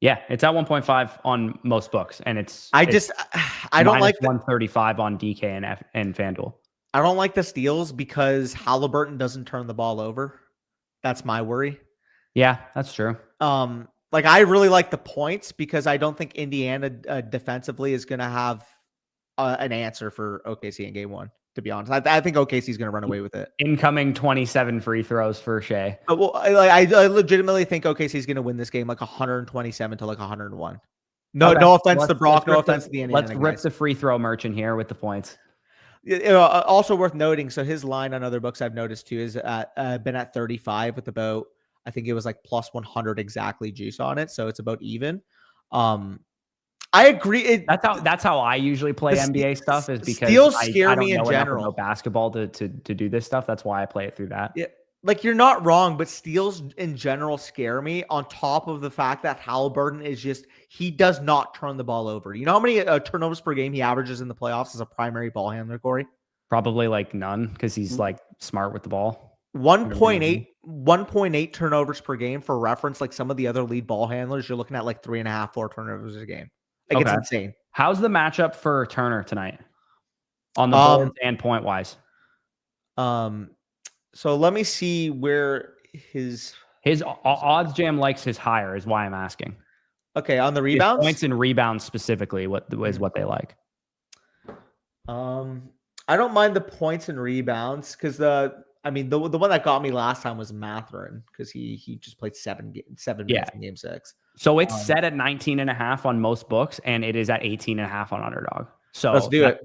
S1: Yeah, it's at 1.5 on most books, and I
S2: don't like
S1: 135 on DK and FanDuel.
S2: I don't like the steals because Halliburton doesn't turn the ball over. That's my worry.
S1: Yeah, that's true.
S2: Like I really like the points because I don't think Indiana defensively is going to have an answer for OKC in game 1, to be honest. I think OKC is going to run away with it.
S1: Incoming 27 free throws for Shea.
S2: Well, I legitimately think OKC is going to win this game like 127 to like 101. No offense to Brock. No offense to the Indiana.
S1: Let's rip the free throw merchant here with the points.
S2: Also worth noting. So his line on other books I've noticed too is been at 35 with about, I think it was like plus 100 exactly juice on it. So it's about even. I agree.
S1: That's how I usually play NBA stuff is because
S2: steals scare me in general.
S1: About basketball to do this stuff. That's why I play it through that.
S2: Yeah, like you're not wrong, but steals in general scare me. On top of the fact that Halliburton is he does not turn the ball over. You know how many turnovers per game he averages in the playoffs as a primary ball handler, Corey?
S1: Probably like none because he's like smart with the ball.
S2: 1.8 turnovers per game for reference. Like some of the other lead ball handlers, you're looking at like 3.5, 4 turnovers a game. Like it's insane.
S1: How's the matchup for Turner tonight on the boards and point wise?
S2: So let me see where his
S1: Odds Jam likes his higher is why I'm asking.
S2: Okay, on the rebounds,
S1: his points and rebounds specifically, what they like?
S2: I don't mind the points and rebounds because the one that got me last time was Matherin because he just played 7 minutes in game 6.
S1: So it's set at 19.5 on most books, and it is at 18.5 on Underdog. So
S2: let's do
S1: that's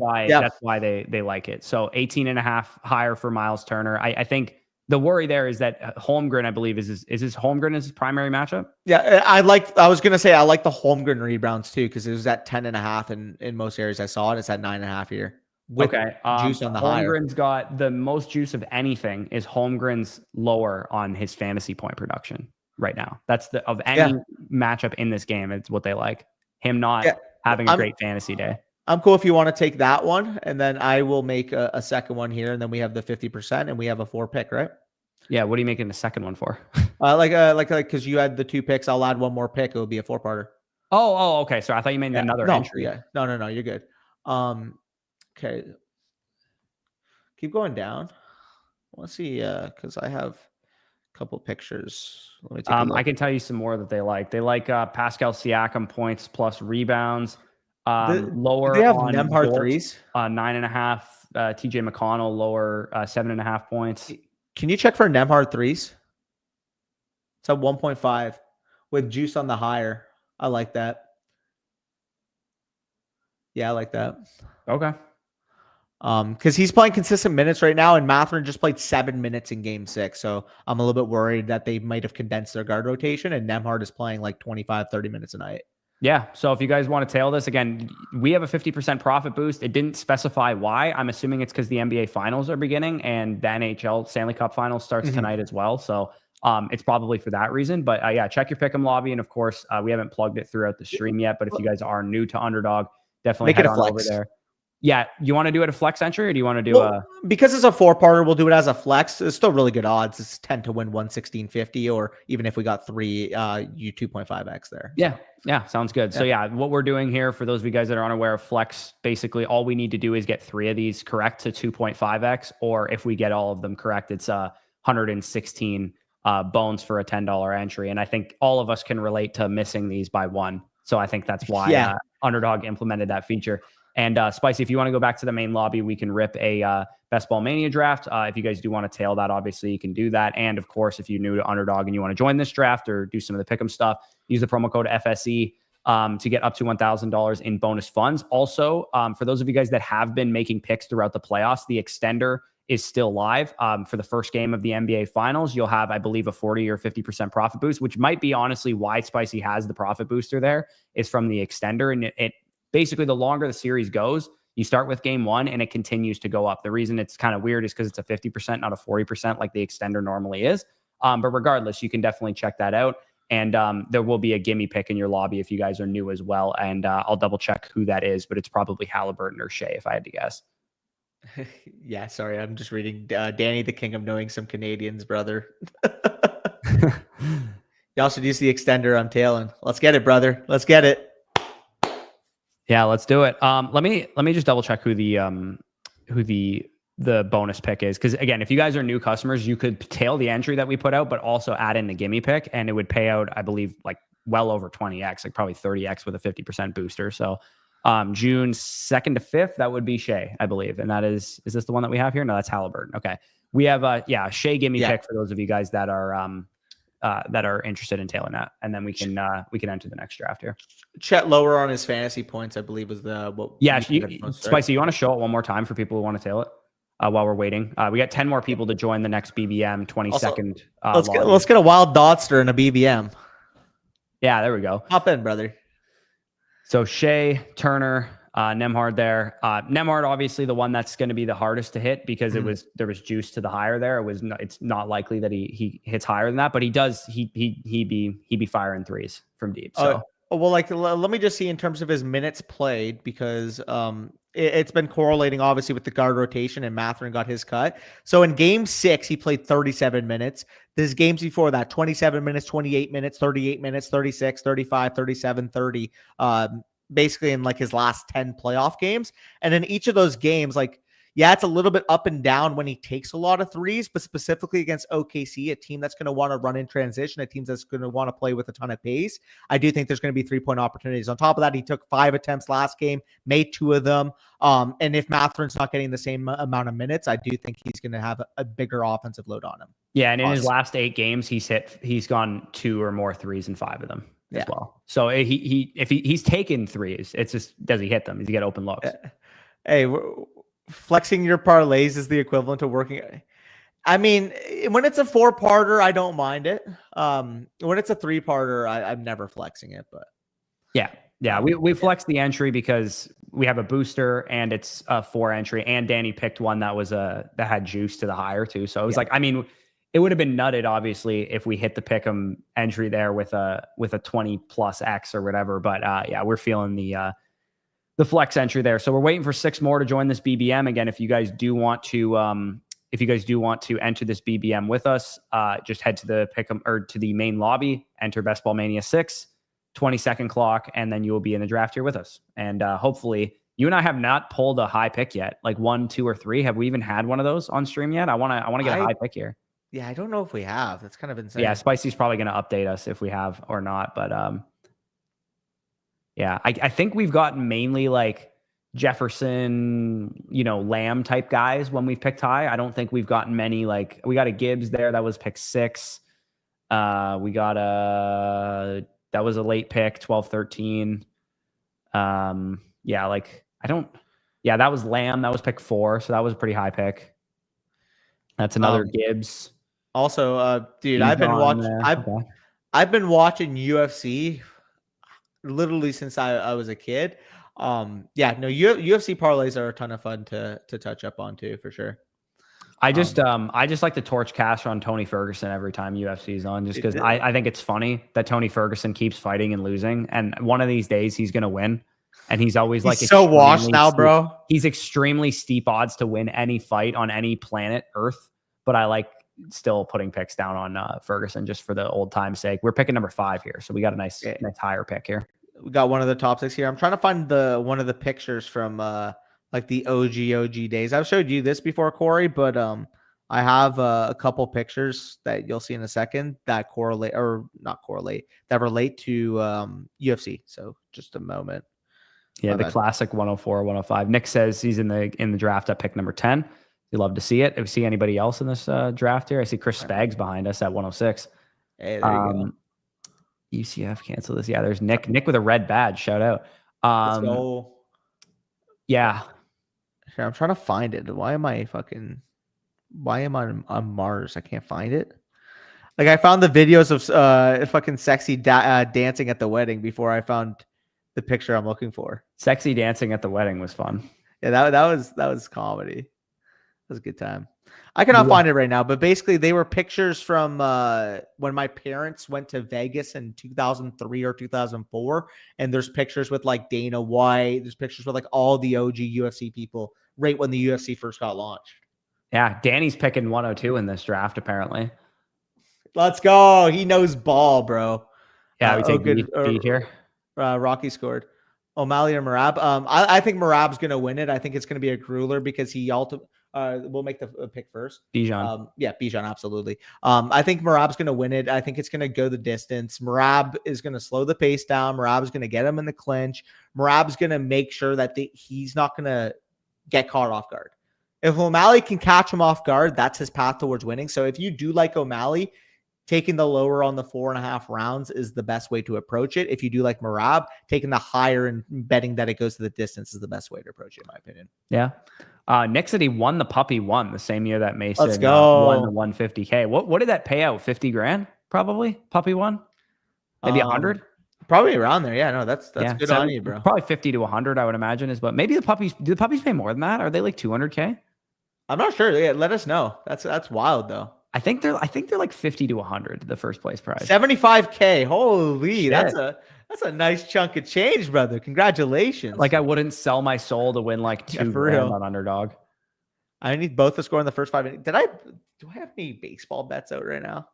S1: why they like it. So 18.5 higher for Miles Turner. I think The worry there is that Holmgren, I believe, is his Holmgren his primary matchup?
S2: Yeah, I was going to say I like the Holmgren rebounds too because it was at 10.5 in most areas I saw it. It's at 9.5 here with juice on the higher.
S1: Holmgren's got the most juice of anything. Is Holmgren's lower on his fantasy point production right now? That's of any matchup in this game. It's what they like. Him not having a great fantasy day.
S2: I'm cool if you want to take that one, and then I will make a second one here, and then we have the 50%, and we have a 4 pick, right?
S1: Yeah. What are you making the second one for?
S2: Because you had the 2 picks, I'll add one more pick. It will be a 4-parter.
S1: Oh, okay. So I thought you meant another entry.
S2: Yeah, no, you're good. Okay, keep going down. Let's see, because I have a couple pictures. Let me take a look.
S1: I can tell you some more that they like. They like Pascal Siakam points plus rebounds. Lower
S2: they have
S1: on
S2: Nembhard threes.
S1: 9.5. TJ McConnell lower 7.5 points.
S2: Can you check for Nembhard threes? It's at 1.5 with juice on the higher. I like that. Yeah, I like that.
S1: Okay.
S2: Because he's playing consistent minutes right now, and Mathurin just played 7 minutes in Game 6. So I'm a little bit worried that they might have condensed their guard rotation, and Nembhard is playing like 25, 30 minutes a night.
S1: Yeah. So if you guys want to tail this, again, we have a 50% profit boost. It didn't specify why. I'm assuming it's because the NBA finals are beginning and the NHL Stanley Cup finals starts tonight as well. So it's probably for that reason. But yeah, check your pick'em lobby. And of course, we haven't plugged it throughout the stream yet. But if you guys are new to Underdog, definitely head on over there. Yeah, you want to do it a flex entry, or do you want to do
S2: because it's a 4-parter, we'll do it as a flex. It's still really good odds. It's 10 to win 116.50, or even if we got 3, you 2.5x there.
S1: Yeah, sounds good. So yeah, what we're doing here for those of you guys that are unaware of flex, basically all we need to do is get 3 of these correct to 2.5x, or if we get all of them correct, it's 116 bones for a $10 entry. And I think all of us can relate to missing these by 1. So I think that's why Underdog implemented that feature. And Spicy, if you want to go back to the main lobby, we can rip a Best Ball Mania draft. If you guys do want to tail that, obviously you can do that. And of course, if you're new to Underdog and you want to join this draft or do some of the pick'em stuff, use the promo code FSE to get up to $1,000 in bonus funds. Also, for those of you guys that have been making picks throughout the playoffs, the extender is still live. For the first game of the NBA Finals, you'll have, I believe, a 40 or 50% profit boost, which might be honestly why Spicy has the profit booster there, is from the extender. And it basically, the longer the series goes, you start with game 1 and it continues to go up. The reason it's kind of weird is because it's a 50%, not a 40% like the extender normally is. But regardless, you can definitely check that out. And there will be a gimme pick in your lobby if you guys are new as well. And I'll double check who that is, but it's probably Halliburton or Shea if I had to guess.
S2: Yeah, sorry. I'm just reading Danny, the king of knowing some Canadians, brother. Y'all should use the extender I'm tailing. Let's get it, brother. Let's get it.
S1: Yeah, let's do it. Let me just double check who the bonus pick is, because again, if you guys are new customers, you could tail the entry that we put out, but also add in the gimme pick, and it would pay out, I believe, like well over 20x, like probably 30x with a 50% booster. So June 2nd to 5th, that would be Shea, I believe, and that is this the one that we have here? No, that's Halliburton. Okay, we have Shea gimme pick for those of you guys that are interested in tailing that, and then we can enter the next draft here.
S2: Chet lower on his fantasy points, I believe, was
S1: Spicy. You want to show it one more time for people who want to tail it while we're waiting? We got 10 more people to join the next BBM 22nd.
S2: Let's get a wild Dotster and a BBM.
S1: Yeah, there we go.
S2: Hop in, brother.
S1: So Shea, Turner, Nembhard there. Nembhard, obviously the one that's going to be the hardest to hit because there was juice to the higher there. It's not likely that he hits higher than that, but he be firing threes from deep. So
S2: well, like let me just see in terms of his minutes played, because it's been correlating obviously with the guard rotation, and Mathurin got his cut. So in game 6, he played 37 minutes. There's games before that, 27 minutes, 28 minutes, 38 minutes, 36, 35, 37, 30. Basically in like his last 10 playoff games. And in each of those games, like, yeah, it's a little bit up and down when he takes a lot of threes, but specifically against OKC, a team that's going to want to run in transition, a team that's going to want to play with a ton of pace, I do think there's going to be 3-point opportunities. On top of that, he took 5 attempts last game, made 2 of them. And if Mathurin's not getting the same amount of minutes, I do think he's going to have a bigger offensive load on him.
S1: Yeah, and in his last 8 games, he's gone 2 or more threes in 5 of them as well. So if he's taken threes, it's just, does he hit them? Does he get open looks?
S2: Hey, flexing your parlays is the equivalent to working. I mean, when it's a 4-parter, I don't mind it. When it's a 3-parter, I'm never flexing it. But
S1: yeah, we flexed the entry because we have a booster and it's a 4 entry, and Danny picked one that was that had juice to the higher too. So it was like, I mean, it would have been nutted obviously if we hit the pick'em entry there with a 20 plus X or whatever. But yeah, we're feeling the flex entry there. So we're waiting for 6 more to join this BBM. Again, if you guys do want to enter this BBM with us, just head to the pick'em or to the main lobby, enter Best Ball Mania 6, 20-second clock, and then you will be in the draft here with us. And hopefully, you and I have not pulled a high pick yet, like 1, 2, or 3. Have we even had one of those on stream yet? I want to get a high pick here.
S2: Yeah, I don't know if we have. That's kind of insane.
S1: Yeah, Spicy's probably going to update us if we have or not. But yeah, I think we've gotten mainly like Jefferson, Lamb type guys when we've picked high. I don't think we've gotten many. Like we got a Gibbs there that was pick 6. We got that was a late pick, 12, 13. Yeah, that was Lamb. That was pick 4. So that was a pretty high pick. That's another Gibbs.
S2: Also, dude, I've been watching UFC literally since I was a kid. UFC parlays are a ton of fun to touch up on too, for sure.
S1: I just like to torch cash on Tony Ferguson every time UFC is on, just because I think it's funny that Tony Ferguson keeps fighting and losing, and one of these days he's gonna win. And he's always like
S2: so washed now, bro.
S1: He's extremely steep odds to win any fight on any planet Earth. But I like still putting picks down on Ferguson just for the old time's sake. We're picking number 5 here, so we got a nice higher pick here.
S2: We got one of the top 6 here. I'm trying to find one of the pictures from like the OG days. I've showed you this before, Corey, but I have a couple pictures that you'll see in a second that that relate to UFC. So just a moment.
S1: Yeah, the classic 104, 105. Nick says he's in the draft at pick number 10. You love to see it. If you see anybody else in this draft here, I see Chris Spags behind us at 106.
S2: Hey, there you go.
S1: UCF cancel this. Yeah, there's Nick. Nick with a red badge. Shout out.
S2: Let's go.
S1: Yeah.
S2: Here, I'm trying to find it. Why am I on Mars? I can't find it. Like I found the videos of fucking sexy dancing at the wedding before I found the picture I'm looking for.
S1: Sexy dancing at the wedding was fun.
S2: Yeah, that was comedy. That was a good time. I cannot find it right now, but basically they were pictures from when my parents went to Vegas in 2003 or 2004, and there's pictures with like Dana White. There's pictures with like all the OG UFC people right when the UFC first got launched.
S1: Yeah, Danny's picking 102 in this draft apparently.
S2: Let's go. He knows ball, bro.
S1: Yeah, we take beat here.
S2: Rocky scored. O'Malley or Merab. I think Merab's going to win it. I think it's going to be a grueler because he we'll make the pick first.
S1: Bijan.
S2: Bijan, absolutely. I think Merab's going to win it. I think it's going to go the distance. Merab is going to slow the pace down. Merab is going to get him in the clinch. Merab's going to make sure that he's not going to get caught off guard. If O'Malley can catch him off guard, that's his path towards winning. So if you do like O'Malley, taking the lower on the 4.5 rounds is the best way to approach it. If you do like Merab, taking the higher and betting that it goes to the distance is the best way to approach it, in my opinion.
S1: Yeah. Nick said he won the puppy one the same year that Mason
S2: Let's go.
S1: Won the 150K. What did that pay out? 50 grand? Probably puppy one? Maybe 100?
S2: Probably around there. Yeah, no, that's good on you, bro.
S1: Probably 50 to 100, I would imagine is, but maybe do the puppies pay more than that? Are they like 200K?
S2: I'm not sure. Yeah, let us know. That's wild though.
S1: I think they're like 50 to 100, the first place prize.
S2: 75K. Holy,
S1: shit.
S2: That's a nice chunk of change, brother. Congratulations.
S1: Like I wouldn't sell my soul to win like 2 grand on underdog.
S2: I need both to score in the first 5 minutes. Do I have any baseball bets out right now?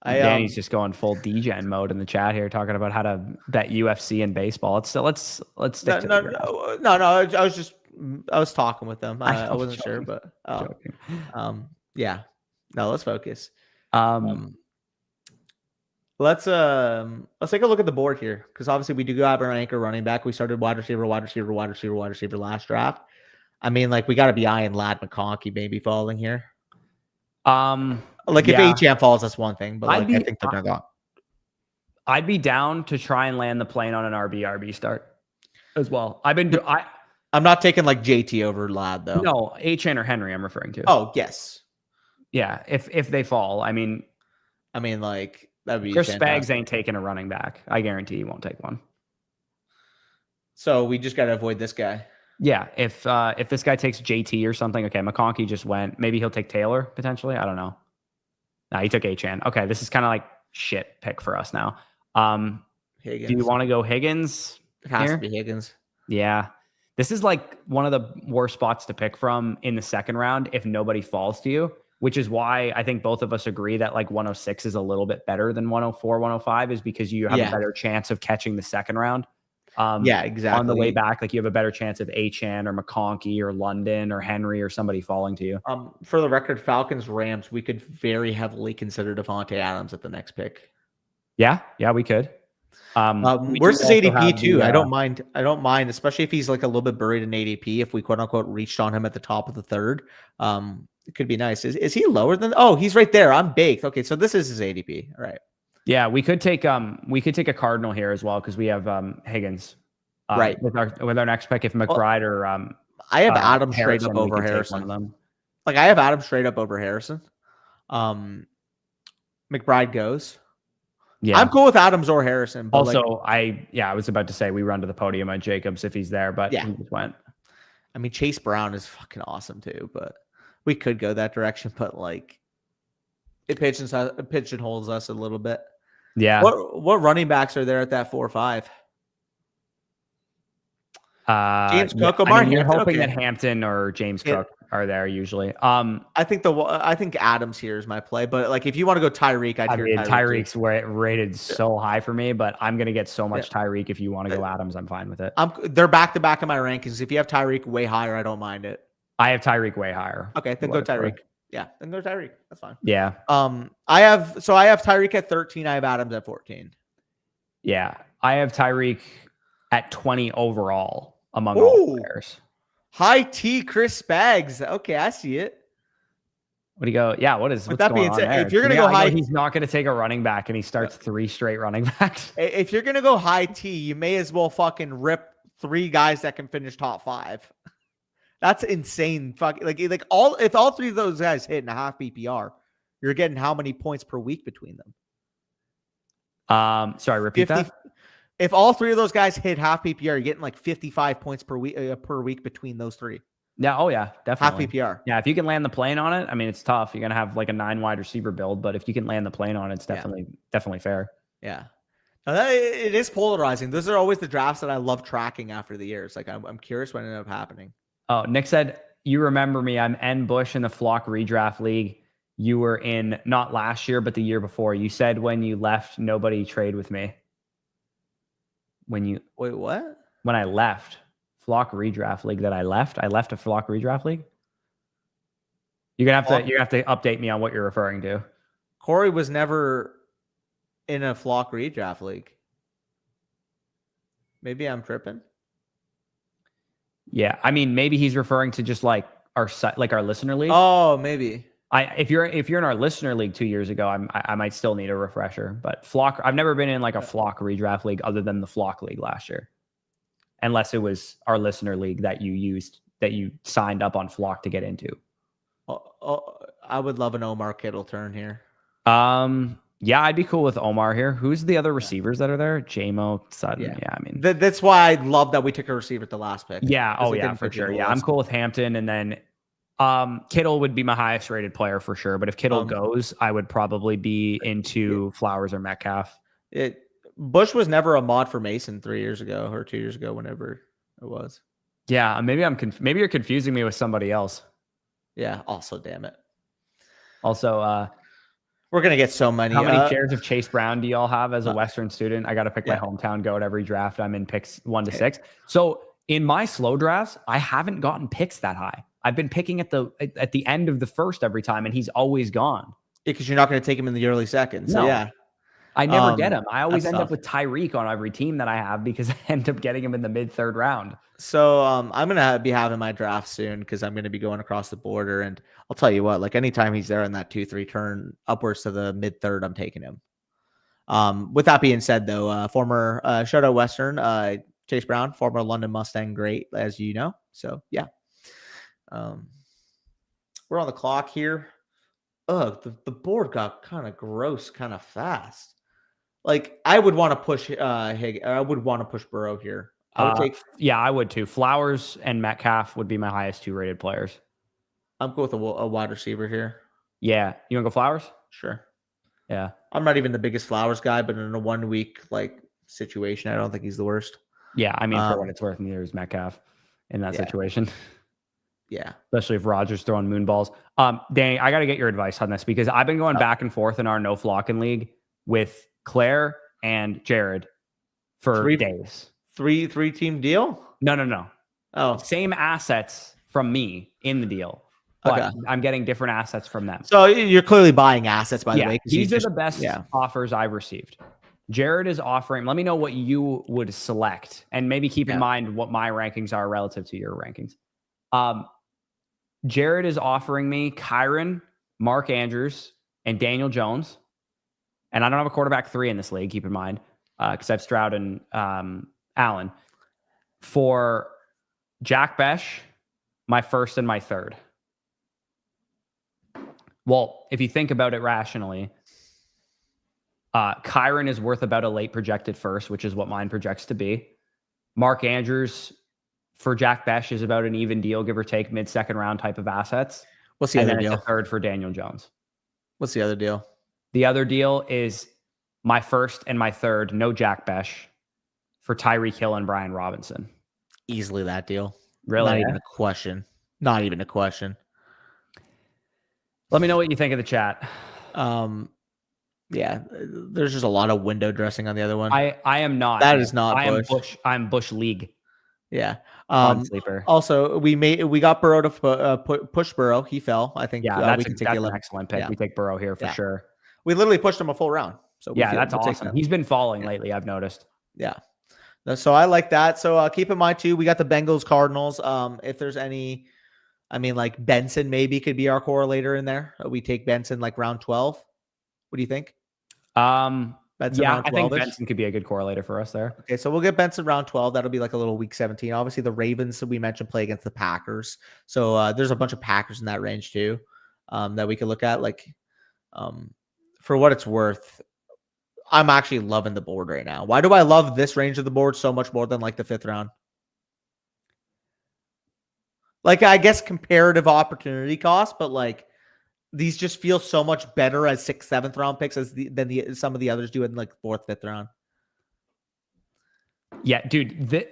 S1: Danny's just going full DGen mode in the chat here, talking about how to bet UFC and baseball. Let's stick to it.
S2: No. I was talking with them. I wasn't sure, but yeah. No, let's focus. Let's take a look at the board here because obviously we do have our anchor running back. We started wide receiver last draft. I mean, like we got to be eyeing Ladd McConkey maybe falling here. If HM falls, that's one thing, but I think they're gonna go.
S1: I'd be down to try and land the plane on an RB start as well. I'm
S2: not taking like JT over Ladd though.
S1: No, HN or Henry I'm referring to.
S2: Oh, yes.
S1: Yeah, if they fall, I mean,
S2: like that'd be
S1: Chris
S2: fantastic.
S1: Spags ain't taking a running back. I guarantee he won't take one.
S2: So we just got to avoid this guy.
S1: Yeah, if this guy takes JT or something, okay, McConkey just went. Maybe he'll take Taylor potentially. I don't know. No, he took Achane. Okay, this is kind of like shit pick for us now.
S2: Higgins.
S1: Do you want to go Higgins?
S2: It has to be Higgins.
S1: Yeah. This is like one of the worst spots to pick from in the second round if nobody falls to you, which is why I think both of us agree that like 106 is a little bit better than 104, 105 is because you have a better chance of catching the second round.
S2: Yeah, exactly.
S1: On the way back, like you have a better chance of Achane or McConkey or London or Henry or somebody falling to you.
S2: For the record, Falcons, Rams, we could very heavily consider Devontae Adams at the next pick.
S1: Yeah, we could.
S2: Where's his ADP too? I don't mind, especially if he's like a little bit buried in ADP. If we quote unquote reached on him at the top of the third, it could be nice. Is he lower than? Oh, he's right there. I'm baked. Okay, so this is his ADP. All right.
S1: Yeah, we could take a Cardinal here as well because we have Higgins.
S2: Right.
S1: With our next pick, if McBride or
S2: I have Adams
S1: Harrison,
S2: straight up over Harrison.
S1: One of them.
S2: Like I have Adams straight up over Harrison. McBride goes. Yeah, I'm cool with Adams or Harrison. But
S1: also, I was about to say we run to the podium on Jacobs if he's there, but he just went.
S2: I mean, Chase Brown is fucking awesome too, but we could go that direction. But like, it pigeonholes us a little bit.
S1: Yeah.
S2: What running backs are there at that 4-5? James Cook,
S1: Omar Hampton. You're hoping that Hampton or James Cook are there usually. I
S2: think Adams here is my play, but like if you want to go Tyreek,
S1: Tyreek's rated so high for me, but I'm gonna get so much Tyreek. If you want to go Adams, I'm fine with it.
S2: They're back to back in my rankings. If you have Tyreek way higher, I don't mind it.
S1: I have Tyreek way higher.
S2: Okay, then go Tyreek. Yeah, then go Tyreek. That's fine.
S1: Yeah.
S2: I have Tyreek at 13. I have Adams at 14.
S1: Yeah, I have Tyreek at 20 overall among all players.
S2: High T Chris Spags. Okay, I see it.
S1: What do you go? Yeah, what's going on there?
S2: If you're gonna go high,
S1: he's not gonna take a running back, and he starts 3 straight running backs.
S2: If you're gonna go high T, you may as well fucking rip 3 guys that can finish top 5. That's insane. If all 3 of those guys hit in a half PPR, you're getting how many points per week between them?
S1: Sorry, repeat 50, that.
S2: If all 3 of those guys hit half PPR, you're getting like 55 points per week between those 3.
S1: Yeah. Oh yeah, definitely.
S2: Half PPR.
S1: Yeah. If you can land the plane on it, I mean, it's tough. You're going to have like a 9 wide receiver build, but if you can land the plane on it, it's definitely fair.
S2: Yeah. It is polarizing. Those are always the drafts that I love tracking after the years. Like I'm curious what ended up happening.
S1: Oh, Nick said, you remember me. I'm N Bush in the Flock redraft league. You were in not last year, but the year before. You said when you left, nobody trade with me.
S2: Wait, what?
S1: When I left Flock redraft league I left a Flock redraft league. You're gonna have to update me on what you're referring to.
S2: Corey was never in a Flock redraft league. Maybe I'm tripping.
S1: Yeah, I mean, maybe he's referring to just like our listener league.
S2: Oh, maybe.
S1: If you're in our listener league 2 years ago, I might still need a refresher. But Flock, I've never been in like a Flock redraft league other than the Flock league last year, unless it was our listener league that you signed up on Flock to get into.
S2: I would love an Omar Kittle turn here.
S1: Yeah, I'd be cool with Omar here. Who's the other receivers that are there? JMO, Sutton. Yeah, I mean,
S2: that's why I love that we took a receiver at the last pick.
S1: Yeah. Oh, yeah, for sure. Yeah, I'm cool with Hampton, and then Kittle would be my highest rated player for sure. But if Kittle goes, I would probably be into Flowers or Metcalf.
S2: Bush was never a mod for Mason 3 years ago or 2 years ago, whenever it was.
S1: Yeah, maybe maybe you're confusing me with somebody else.
S2: Yeah. Also, damn it.
S1: Also,
S2: we're gonna get so many.
S1: How many shares of Chase Brown do y'all have as a Western student? I got to pick my hometown goat every draft. I'm in picks 1 to 6. So in my slow drafts, I haven't gotten picks that high. I've been picking at the end of the first every time, and he's always gone.
S2: Because you're not going to take him in the early seconds.
S1: No.
S2: So yeah.
S1: I never get him. I always end up with Tyreek on every team that I have because I end up getting him in the mid-3rd round.
S2: So I'm going to be having my draft soon because I'm going to be going across the border. And I'll tell you what, like anytime he's there in that 2-3 turn upwards to the mid-3rd, I'm taking him. With that being said, though, former shout out Western, Chase Brown, former London Mustang great, as you know. So, yeah. We're on the clock here. the board got kind of gross, kind of fast. Like I would want to push I would want to push Burrow here. I would take.
S1: Yeah, I would too. Flowers and Metcalf would be my highest 2 rated players.
S2: I'm going with a wide receiver here.
S1: Yeah, you want to go Flowers?
S2: Sure.
S1: Yeah,
S2: I'm not even the biggest Flowers guy, but in a 1 week like situation, I don't think he's the worst.
S1: yeah. I mean, for what it's worth, neither is Metcalf in that situation.
S2: Yeah.
S1: Especially if Rodgers throwing moon balls. Danny, I got to get your advice on this because I've been going back and forth in our no flocking league with Claire and Jared for days.
S2: Three team deal?
S1: No.
S2: Oh,
S1: same assets from me in the deal, but I'm getting different assets from them.
S2: So you're clearly buying assets, by the way.
S1: These are the best offers I've received. Jared is offering. Let me know what you would select, and maybe keep in mind what my rankings are relative to your rankings. Jared is offering me Kerrane, Mark Andrews, and Daniel Jones. And I don't have a quarterback 3 in this league, keep in mind, because I have Stroud and Allen. For Jack Besh, my first and my third. Well, if you think about it rationally, Kerrane is worth about a late projected first, which is what mine projects to be. Mark Andrews for Jack Besh is about an even deal, give or take, mid-second round type of assets.
S2: What's the other deal?
S1: It's a third for Daniel Jones.
S2: What's the other deal?
S1: The other deal is my first and my third, no Jack Besh, for Tyreek Hill and Brian Robinson.
S2: Easily that deal.
S1: Really?
S2: Not even a question. Not even a question.
S1: Let me know what you think of the chat.
S2: Yeah, there's just a lot of window dressing on the other one.
S1: I am not.
S2: That is not Bush.
S1: I'm Bush League.
S2: Yeah.
S1: Sleeper.
S2: Also, we got Burrow to push Burrow. He fell. I think.
S1: Yeah, that's an excellent pick. Yeah. We take Burrow here for sure.
S2: We literally pushed him a full round. So
S1: that's awesome. He's been falling lately, I've noticed.
S2: Yeah. So I like that. So keep in mind too, we got the Bengals Cardinals. If there's any, I mean, like Benson maybe could be our correlator in there. We take Benson like round 12. What do you think?
S1: Benson I think Benson could be a good correlator for us there.
S2: Okay, so we'll get Benson round 12. That'll be like a little week 17. Obviously, the Ravens that we mentioned play against the Packers. So there's a bunch of Packers in that range too that we could look at. Like, for what it's worth, I'm actually loving the board right now. Why do I love this range of the board so much more than like the 5th round? Like, I guess comparative opportunity cost, but like these just feel so much better as 6th, 7th round picks than some of the others do in like 4th, 5th round.
S1: Yeah, dude, the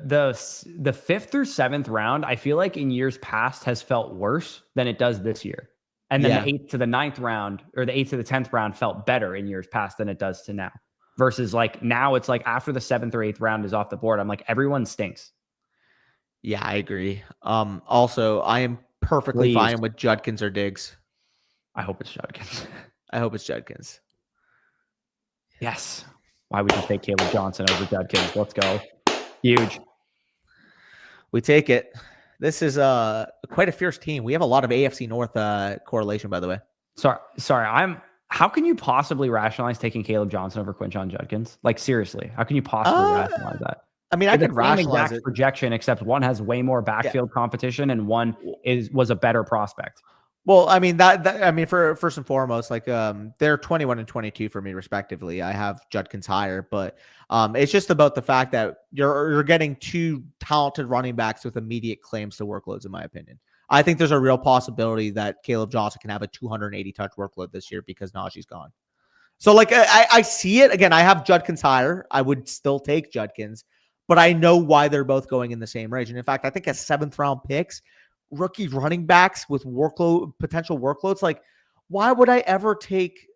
S1: 5th through 7th round, I feel like in years past has felt worse than it does this year. And then the 8th to the 9th round, or the 8th to the 10th round, felt better in years past than it does to now. Versus like now, it's like after the 7th or 8th round is off the board, I'm like, everyone stinks.
S2: Yeah, I agree. Also, I am perfectly fine with Judkins or Diggs.
S1: I hope it's Judkins.
S2: I hope it's Judkins.
S1: Yes. Why would you take Caleb Johnson over Judkins? Let's go. Huge.
S2: We take it. This is quite a fierce team. We have a lot of AFC North correlation, by the way.
S1: Sorry. How can you possibly rationalize taking Caleb Johnson over Quinshon Judkins? Like, seriously, how can you possibly rationalize that?
S2: I mean, I could rationalize it.
S1: Projection, except one has way more backfield competition and one was a better prospect.
S2: Well, I mean for first and foremost, like they're 21 and 22 for me respectively. I have Judkins higher, but it's just about the fact that you're getting 2 talented running backs with immediate claims to workloads, in my opinion. I think there's a real possibility that Caleb Johnson can have a 280 touch workload this year because Najee's gone. So like I see it again. I have Judkins higher. I would still take Judkins, but I know why they're both going in the same range. And in fact, I think as 7th round picks, rookie running backs with potential workloads, like why would I ever take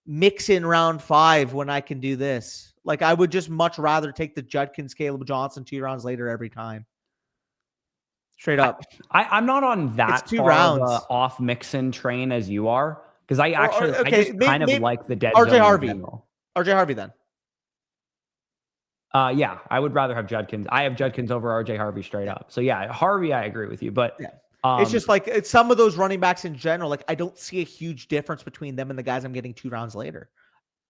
S2: Mixon round 5 when I can do this? Like I would just much rather take the Judkins, Caleb Johnson 2 rounds later every time. Straight up.
S1: I'm not on that
S2: 2 rounds
S1: off Mixon train as you are, because I actually I just kind of like the dead
S2: RJ
S1: zone
S2: Harvey.
S1: in general.
S2: RJ Harvey then.
S1: Yeah, I would rather have Judkins. I have Judkins over RJ Harvey straight up. So yeah, Harvey, I agree with you, but
S2: it's just like some of those running backs in general. Like I don't see a huge difference between them and the guys I'm getting 2 rounds later.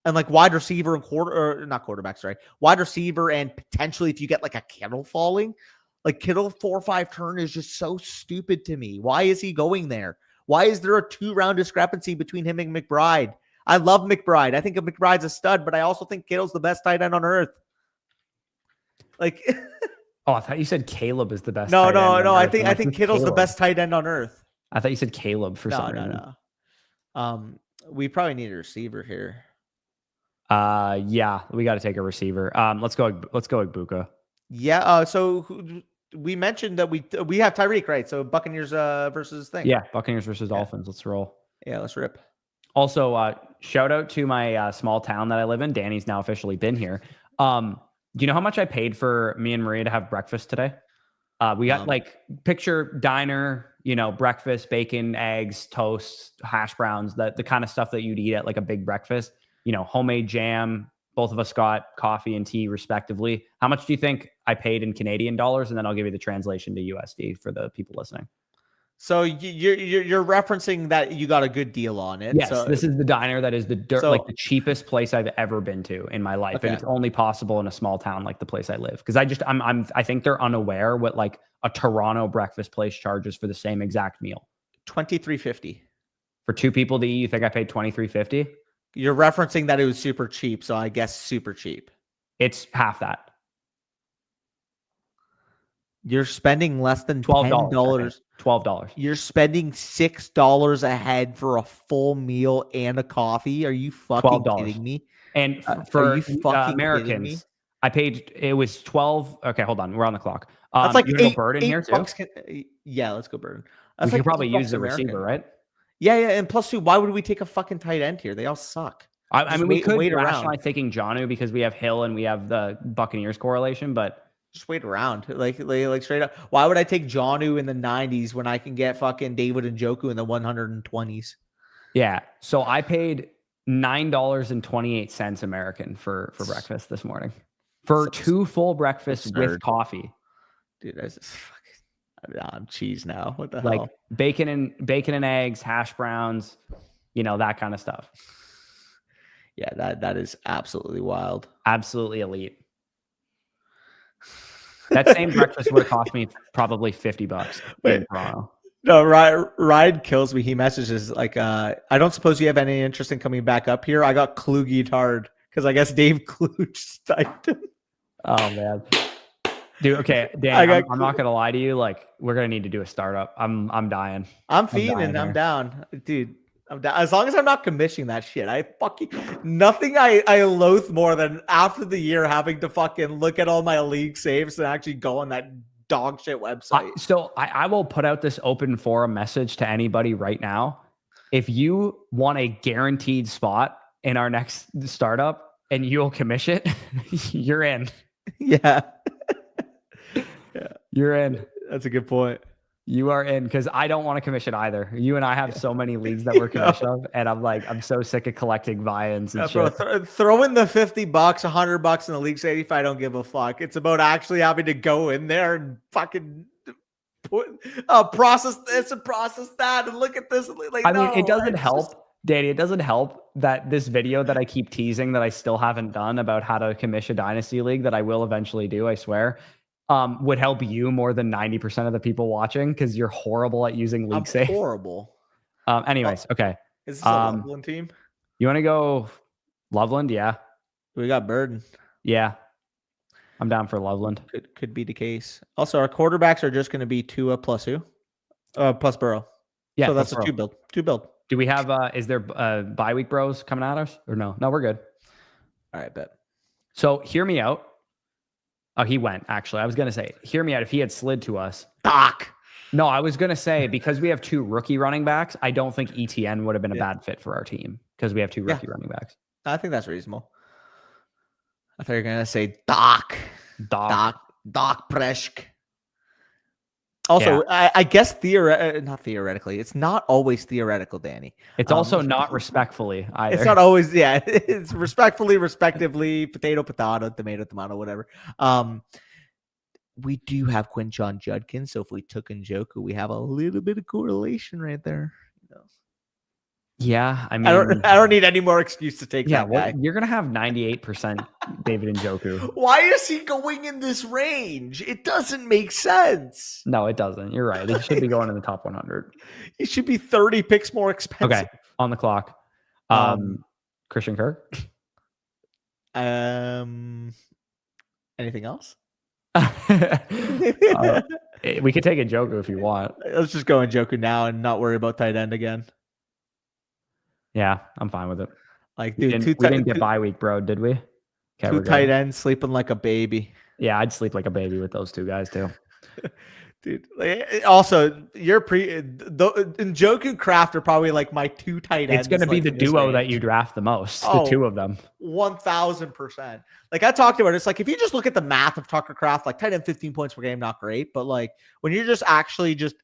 S2: And like wide receiver and wide receiver and potentially if you get like a Kittle falling, like Kittle 4 or 5 turn is just so stupid to me. Why is he going there? Why is there a 2-round discrepancy between him and McBride? I love McBride. I think McBride's a stud, but I also think Kittle's the best tight end on earth. Like,
S1: oh, I thought you said Caleb is the best.
S2: No. I
S1: like,
S2: think Kittle's the best tight end on earth.
S1: I thought you said Caleb for some reason.
S2: No. We probably need a receiver here.
S1: Yeah, we got to take a receiver. Let's go Ibuka.
S2: Yeah. So we mentioned that we have Tyreek, right? So Buccaneers versus thing.
S1: Yeah, Buccaneers versus Dolphins. Let's roll.
S2: Yeah, let's rip.
S1: Also, shout out to my small town that I live in. Danny's now officially been here. Do you know how much I paid for me and Maria to have breakfast today? We got like picture diner, breakfast, bacon, eggs, toast, hash browns, the kind of stuff that you'd eat at like a big breakfast, homemade jam. Both of us got coffee and tea respectively. How much do you think I paid in Canadian dollars? And then I'll give you the translation to USD for the people listening.
S2: So you're referencing that you got a good deal on it.
S1: Yes,
S2: so,
S1: this is the diner that is like the cheapest place I've ever been to in my life, and it's only possible in a small town like the place I live. Because I think they're unaware what like a Toronto breakfast place charges for the same exact meal.
S2: $23.50
S1: for 2 people to eat. You think I paid $23.50?
S2: You're referencing that it was super cheap, so I guess super cheap.
S1: It's half that.
S2: You're spending less than $12.
S1: $12.
S2: You're spending $6 a head for a full meal and a coffee. Are you fucking kidding me?
S1: And for Americans, I paid. It was 12. Okay, hold on. We're on the clock.
S2: That's like
S1: $8 Bird in here too.
S2: Yeah, let's go Bird.
S1: We could probably use the receiver, right?
S2: Yeah, and plus 2. Why would we take a fucking tight end here? They all suck.
S1: I mean, we could rationalize taking Jonnu because we have Hill and we have the Buccaneers correlation, but.
S2: Just wait around, like straight up. Why would I take Jonnu in the 90s when I can get fucking David Njoku in the 120s?
S1: Yeah. So I paid $9.28 American for breakfast this morning for 2 full breakfasts with coffee.
S2: Dude, that's just fucking. I'm cheese now. What the
S1: hell?
S2: Like
S1: bacon and eggs, hash browns, that kind of stuff.
S2: Yeah, that is absolutely wild.
S1: Absolutely elite. That same breakfast would have cost me probably $50 in Toronto.
S2: No, Ryan kills me. He messages like, I don't suppose you have any interest in coming back up here. I got Kluge'd hard because I guess Dave Kluge sniped him.
S1: Oh man, dude. Okay, Dan, I'm not gonna lie to you. Like, we're gonna need to do a startup. I'm dying.
S2: I'm feeding. I'm down, dude. I'm down. As long as I'm not commissioning that shit. Nothing I loathe more than after the year having to fucking look at all my league saves and actually go on that dog shit website.
S1: So I will put out this open forum message to anybody right now. If you want a guaranteed spot in our next startup and you'll commission it, you're in.
S2: Yeah.
S1: You're in.
S2: That's a good point.
S1: You are in, because I don't want to commission either. You and I have so many leagues that we're commissioned of, and I'm so sick of collecting buy-ins and shit.
S2: Bro, throw in the $50, $100 in the league save if I don't give a fuck. It's about actually having to go in there and fucking process this and process that and look at this. Like, I mean,
S1: it doesn't help, Danny. It doesn't help that this video that I keep teasing that I still haven't done about how to commission a dynasty league that I will eventually do, I swear. Would help you more than 90% of the people watching because you're horrible at using league safe.
S2: Horrible.
S1: Anyways, okay.
S2: Is this a Loveland team?
S1: You want to go Loveland? Yeah.
S2: We got Burden.
S1: Yeah. I'm down for Loveland.
S2: Could be the case. Also, our quarterbacks are just going to be Tua plus who? Plus Burrow.
S1: Yeah.
S2: So that's a 2 build. 2 build.
S1: Do we have, is there bye week bros coming at us or no? No, we're good.
S2: All right, bet.
S1: So hear me out. Oh, he went, actually. I was going to say, hear me out. If he had slid to us.
S2: Doc.
S1: No, I was going to say, because we have 2 rookie running backs, I don't think ETN would have been a bad fit for our team because we have 2 rookie running backs.
S2: I think that's reasonable. I thought you were going to say Doc Presk. Also, yeah. I guess not theoretically. It's not always theoretical, Danny.
S1: It's also not respectfully either.
S2: It's not always, yeah. It's respectfully, respectively, potato, tomato, whatever. We do have Quinshon Judkins, so if we took Njoku, we have a little bit of correlation right there.
S1: Yeah, I mean,
S2: I don't need any more excuse to take that guy.
S1: You're gonna have 98% David Njoku.
S2: Why is he going in this range? It doesn't make sense.
S1: No, it doesn't. You're right. He should be going in the top 100.
S2: He should be 30 picks more expensive.
S1: Okay, on the clock. Christian Kirk.
S2: Anything else?
S1: We could take a Njoku if you want.
S2: Let's just go Njoku now and not worry about tight end again.
S1: Yeah, I'm fine with it.
S2: Like, dude,
S1: we didn't get bye week, bro, did we? Okay,
S2: two tight ends sleeping like a baby.
S1: Yeah, I'd sleep like a baby with those two guys too.
S2: Dude, also, Njoku Kraft are probably like my two tight ends.
S1: It's going to be the duo that you draft the most. The two of them.
S2: 1,000%. Like I talked about, it's like if you just look at the math of Tucker Kraft, like tight end 15 points per game, not great, but like when you're just actually just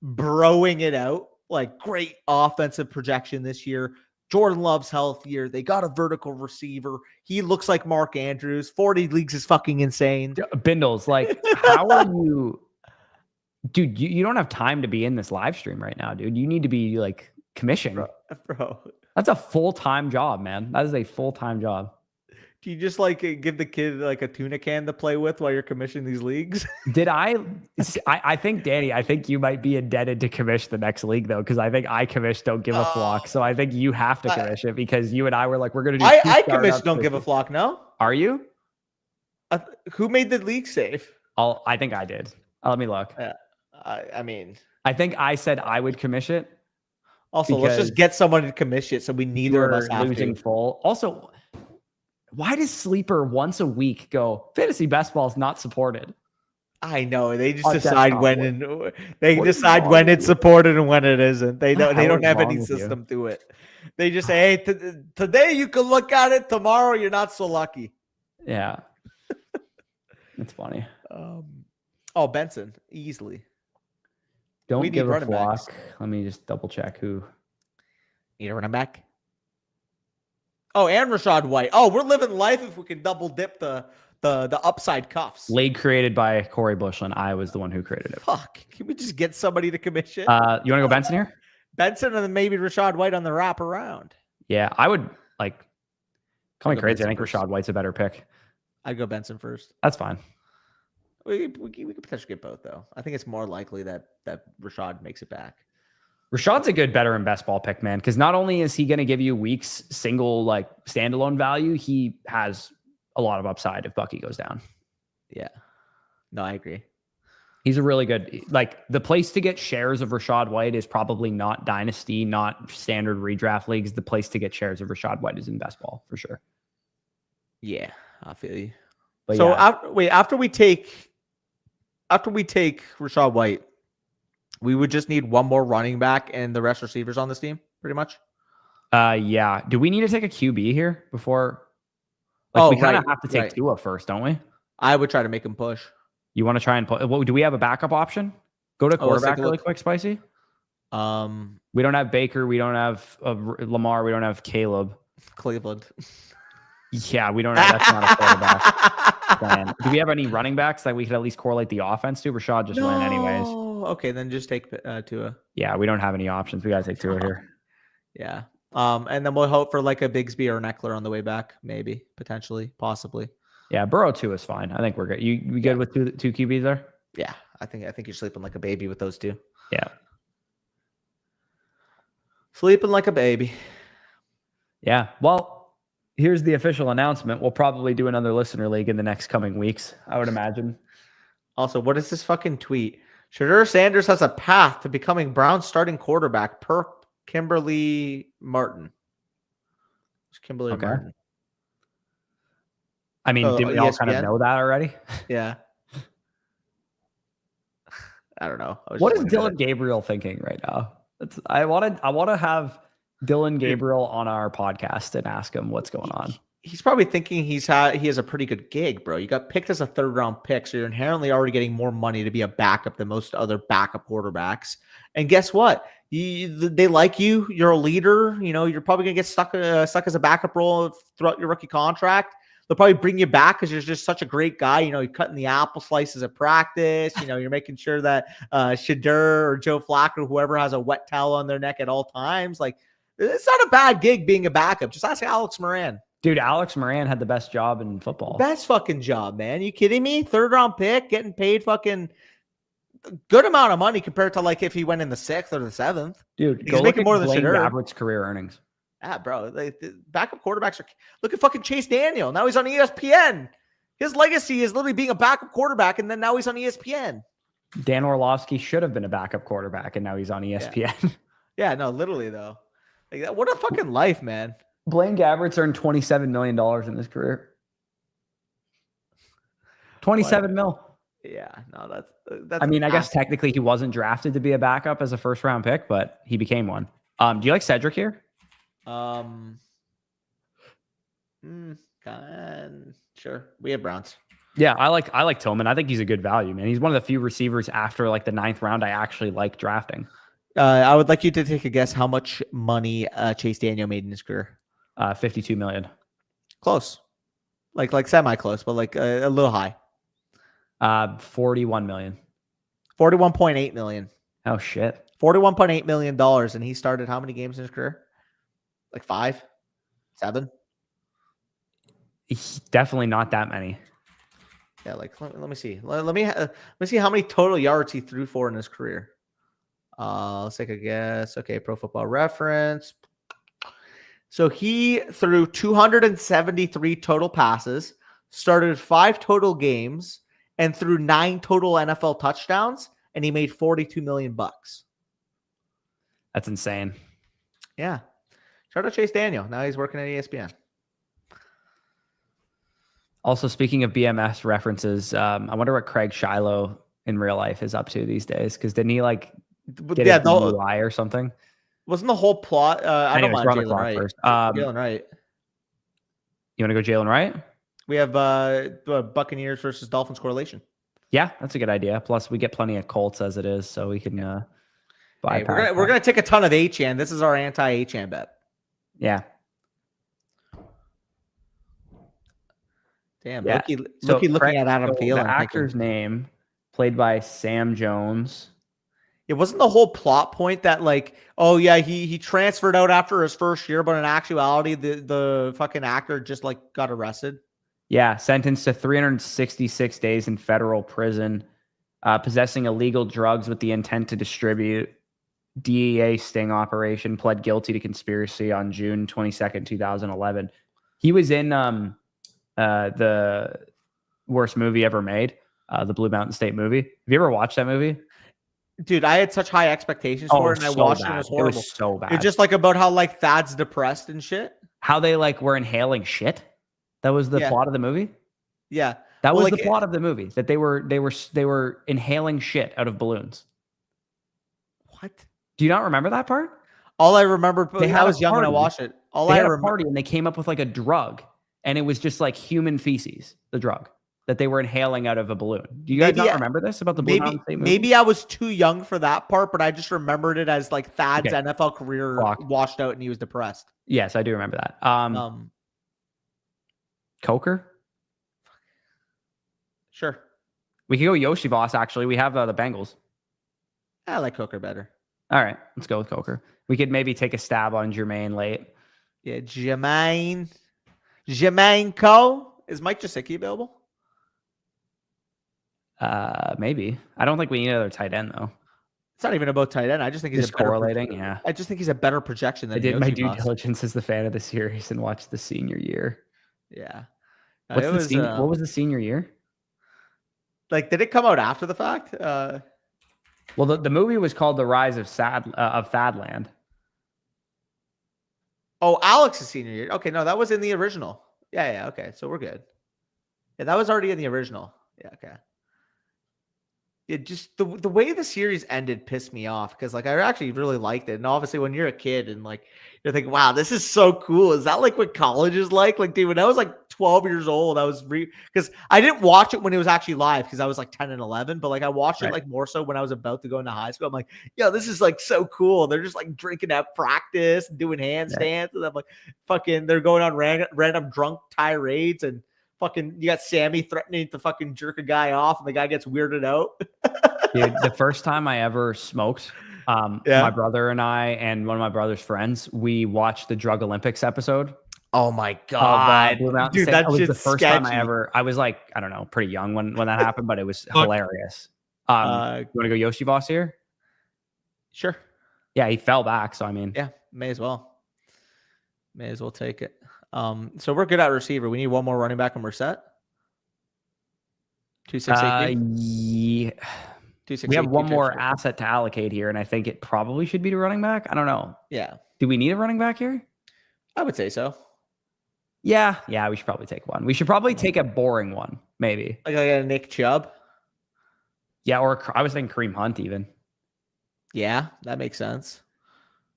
S2: broing it out, like great offensive projection this year. Jordan Love's healthier. They got a vertical receiver. He looks like Mark Andrews. 40 leagues is fucking insane.
S1: Bindles, like, how are you? Dude, you don't have time to be in this live stream right now, dude. You need to be like commissioned.
S2: Bro.
S1: That's a full-time job, man. That is a full-time job.
S2: Do you just like give the kid like a tuna can to play with while you're commissioning these leagues?
S1: Did I think, Danny, I think you might be indebted to commission the next league, though, because I think I commission don't give a flock. So I think you have to commission it because you and I were like, we're going to do
S2: I commission don't give a flock, no?
S1: Are you?
S2: Who made the league safe?
S1: I think I did. Let me look.
S2: Yeah. I mean,
S1: I think I said I would commission it.
S2: Also, let's just get someone to commission it so we neither of us have
S1: losing full. Also, why does Sleeper once a week go fantasy best ball is not supported?
S2: I know they just decide when when it's supported and when it isn't. They don't have any system to it. They just say, "Hey, today you can look at it. Tomorrow you're not so lucky."
S1: Yeah, it's funny.
S2: Benson easily.
S1: Don't give a flock. Let me just double check who.
S2: Need a running back. Oh, and Rachaad White. Oh, we're living life if we can double dip the upside cuffs.
S1: League created by Corey Bushland. I was the one who created it.
S2: Fuck. Can we just get somebody to commission?
S1: You want to go Benson here?
S2: Benson and then maybe Rachaad White on the wrap around.
S1: Yeah, I would like. Call me crazy. I think Rachaad White's a better pick.
S2: I'd go Benson first.
S1: That's fine.
S2: We could potentially get both, though. I think it's more likely that Rachaad makes it back.
S1: Rashaad's a good better and best ball pick, man, because not only is he going to give you weeks single like standalone value, he has a lot of upside if Bucky goes down.
S2: Yeah. No, I agree.
S1: He's a really good, like the place to get shares of Rachaad White is probably not Dynasty, not standard redraft leagues. The place to get shares of Rachaad White is in best ball for sure.
S2: Yeah, I feel you.
S1: But
S2: so
S1: yeah.
S2: after we take Rachaad White, we would just need one more running back and the rest receivers on this team, pretty much.
S1: Yeah. Do we need to take a QB here before? Like, we kind of have to take Tua first, don't we?
S2: I would try to make him push.
S1: You want to try and put? What do we have a backup option? Go to quarterback really quick, Spicy. We don't have Baker. We don't have Lamar. We don't have Caleb.
S2: Cleveland.
S1: Yeah, we don't have. That's not a quarterback plan. Do we have any running backs that we could at least correlate the offense to? Rachaad just went anyways.
S2: Okay, then just take Tua.
S1: Yeah, we don't have any options. We got to take Tua here.
S2: Yeah. And then we'll hope for like a Bigsby or an Eckler on the way back, maybe, potentially, possibly.
S1: Yeah, Burrow 2 is fine. I think we're good. We good with two QBs there?
S2: Yeah, I think you're sleeping like a baby with those two.
S1: Yeah.
S2: Sleeping like a baby.
S1: Yeah. Well, here's the official announcement. We'll probably do another listener league in the next coming weeks, I would imagine.
S2: Also, what is this fucking tweet? Shadur Sanders has a path to becoming Brown's starting quarterback per Kimberly Martin. It's Kimberly Martin.
S1: I mean, did we all kind of know that already?
S2: Yeah. I don't know.
S1: What is Dylan Gabriel thinking right now? I want to have Dylan Gabriel on our podcast and ask him what's going on.
S2: He's probably thinking he has a pretty good gig, bro. You got picked as a 3rd round pick, so you're inherently already getting more money to be a backup than most other backup quarterbacks. And guess what? They like you. You're a leader. You know, you're probably gonna get stuck as a backup role throughout your rookie contract. They'll probably bring you back because you're just such a great guy. You know, you're cutting the apple slices at practice. You know, you're making sure that Shadur or Joe Flacco or whoever has a wet towel on their neck at all times. Like, It's not a bad gig being a backup. Just ask Alex Moran.
S1: Dude, Alex Moran had the best job in football.
S2: Best fucking job, man. You kidding me? 3rd round pick, getting paid fucking good amount of money compared to like if he went in the 6th or the 7th.
S1: Dude,
S2: he's making more than
S1: Blaine Gabbert's career earnings.
S2: Ah, bro. The backup quarterbacks are. Look at fucking Chase Daniel. Now he's on ESPN. His legacy is literally being a backup quarterback, and then now he's on ESPN.
S1: Dan Orlovsky should have been a backup quarterback, and now he's on ESPN.
S2: Yeah, no, literally though. Like that. What a fucking life, man.
S1: Blaine Gabbert's earned $27 million in his career. 27 mil.
S2: Yeah, no, that's.
S1: I mean, I guess technically he wasn't drafted to be a backup as a 1st round pick, but he became one. Do you like Cedric here?
S2: Sure. We have Browns.
S1: Yeah, I like Tillman. I think he's a good value, man. He's one of the few receivers after like the 9th round I actually like drafting.
S2: I would like you to take a guess how much money Chase Daniel made in his career.
S1: 52 million.
S2: Close. Like semi-close, but like a little high.
S1: 41 million.
S2: 41.8 million.
S1: Oh shit.
S2: $41.8 million, and he started how many games in his career? Like 5, 7.
S1: Definitely not that many.
S2: Yeah, like let me see. Let me see how many total yards he threw for in his career. Let's take a guess. Okay, Pro Football Reference. So he threw 273 total passes, started 5 total games, and threw 9 total NFL touchdowns, and he made $42 million.
S1: That's insane.
S2: Yeah. Shout out Chase Daniel. Now he's working at ESPN.
S1: Also, speaking of BMS references, I wonder what Craig Shiloh in real life is up to these days. Because didn't he like get a DUI or something?
S2: Wasn't the whole plot? I don't mind
S1: Jalen Wright.
S2: First. Jalen Wright.
S1: You want to go Jalen Wright?
S2: We have Buccaneers versus Dolphins correlation.
S1: Yeah, that's a good idea. Plus, we get plenty of Colts as it is, so we can
S2: Hey, we're gonna take a ton of HN. This is our anti-HN bet.
S1: Yeah.
S2: Damn. Yeah. Looking at Adam Thielen.
S1: The actor's name, played by Sam Jones.
S2: It wasn't the whole plot point that like, oh yeah, he transferred out after his first year, but in actuality, the fucking actor just like got arrested.
S1: Yeah, sentenced to 366 days in federal prison, possessing illegal drugs with the intent to distribute. DEA sting operation, pled guilty to conspiracy on June 22nd, 2011. He was in the worst movie ever made, the Blue Mountain State movie. Have you ever watched that movie?
S2: Dude, I had such high expectations for it, and I watched it, and it was horrible.
S1: It was so bad.
S2: It's just like about how like Thad's depressed and shit.
S1: How they like were inhaling shit. That was the plot of the movie.
S2: Yeah,
S1: that was the plot of the movie. That they were inhaling shit out of balloons.
S2: What?
S1: Do you not remember that part?
S2: All I remember, I was young when I watched it.
S1: They had a party and they came up with like a drug, and it was just like human feces. The drug that they were inhaling out of a balloon. Do you guys not remember this about the Blue Mountain State movie?
S2: Maybe I was too young for that part, but I just remembered it as like Thad's NFL career washed out and he was depressed.
S1: Yes, I do remember that. Coker?
S2: Sure.
S1: We could go Yoshi Boss, actually. We have the Bengals.
S2: I like Coker better.
S1: All right, let's go with Coker. We could maybe take a stab on Jermaine late.
S2: Yeah, Jermaine Cole. Is Mike Gesicki available?
S1: Maybe. I don't think we need another tight end though.
S2: It's not even about tight end. I just think he's
S1: correlating. Yeah.
S2: I just think he's a better projection than
S1: I did my due diligence as the fan of the series and watched the senior year.
S2: Yeah.
S1: What was the senior year?
S2: Like, did it come out after the fact?
S1: Well, the movie was called The Rise of Thadland.
S2: Oh, Alex's senior year. Okay, no, that was in the original. Yeah, okay, so we're good. Yeah, that was already in the original. Yeah, okay. It just the way the series ended pissed me off because like I actually really liked it, and obviously when you're a kid and like you're thinking, wow, this is so cool. Is that like what college is like? Like, dude, when I was like 12 years old, I was because I didn't watch it when it was actually live because I was like 10 and 11, but like I watched it like more so when I was about to go into high school. I'm like, yo, this is like so cool. They're just like drinking at practice and doing handstands, and I'm like, fucking, they're going on random drunk tirades and. Fucking, you got Sammy threatening to fucking jerk a guy off, and the guy gets weirded out.
S1: Dude, the first time I ever smoked My brother and I and one of my brother's friends, we watched the Drug Olympics episode.
S2: Oh my God.
S1: Dude, that was the first time I was like, I don't know, pretty young when that happened, but it was hilarious. You want to go Yoshi Voss here?
S2: Sure.
S1: Yeah, he fell back. So, I mean.
S2: Yeah, may as well take it. So we're good at receiver. We need one more running back and we're set. 2-6-8.
S1: Yeah. We have one more asset to allocate here, and I think it probably should be the running back. I don't know.
S2: Yeah.
S1: Do we need a running back here?
S2: I would say so.
S1: Yeah, we should probably take one. We should probably take a boring one, maybe.
S2: Like a Nick Chubb?
S1: Yeah, or I was thinking Kareem Hunt even.
S2: Yeah, that makes sense.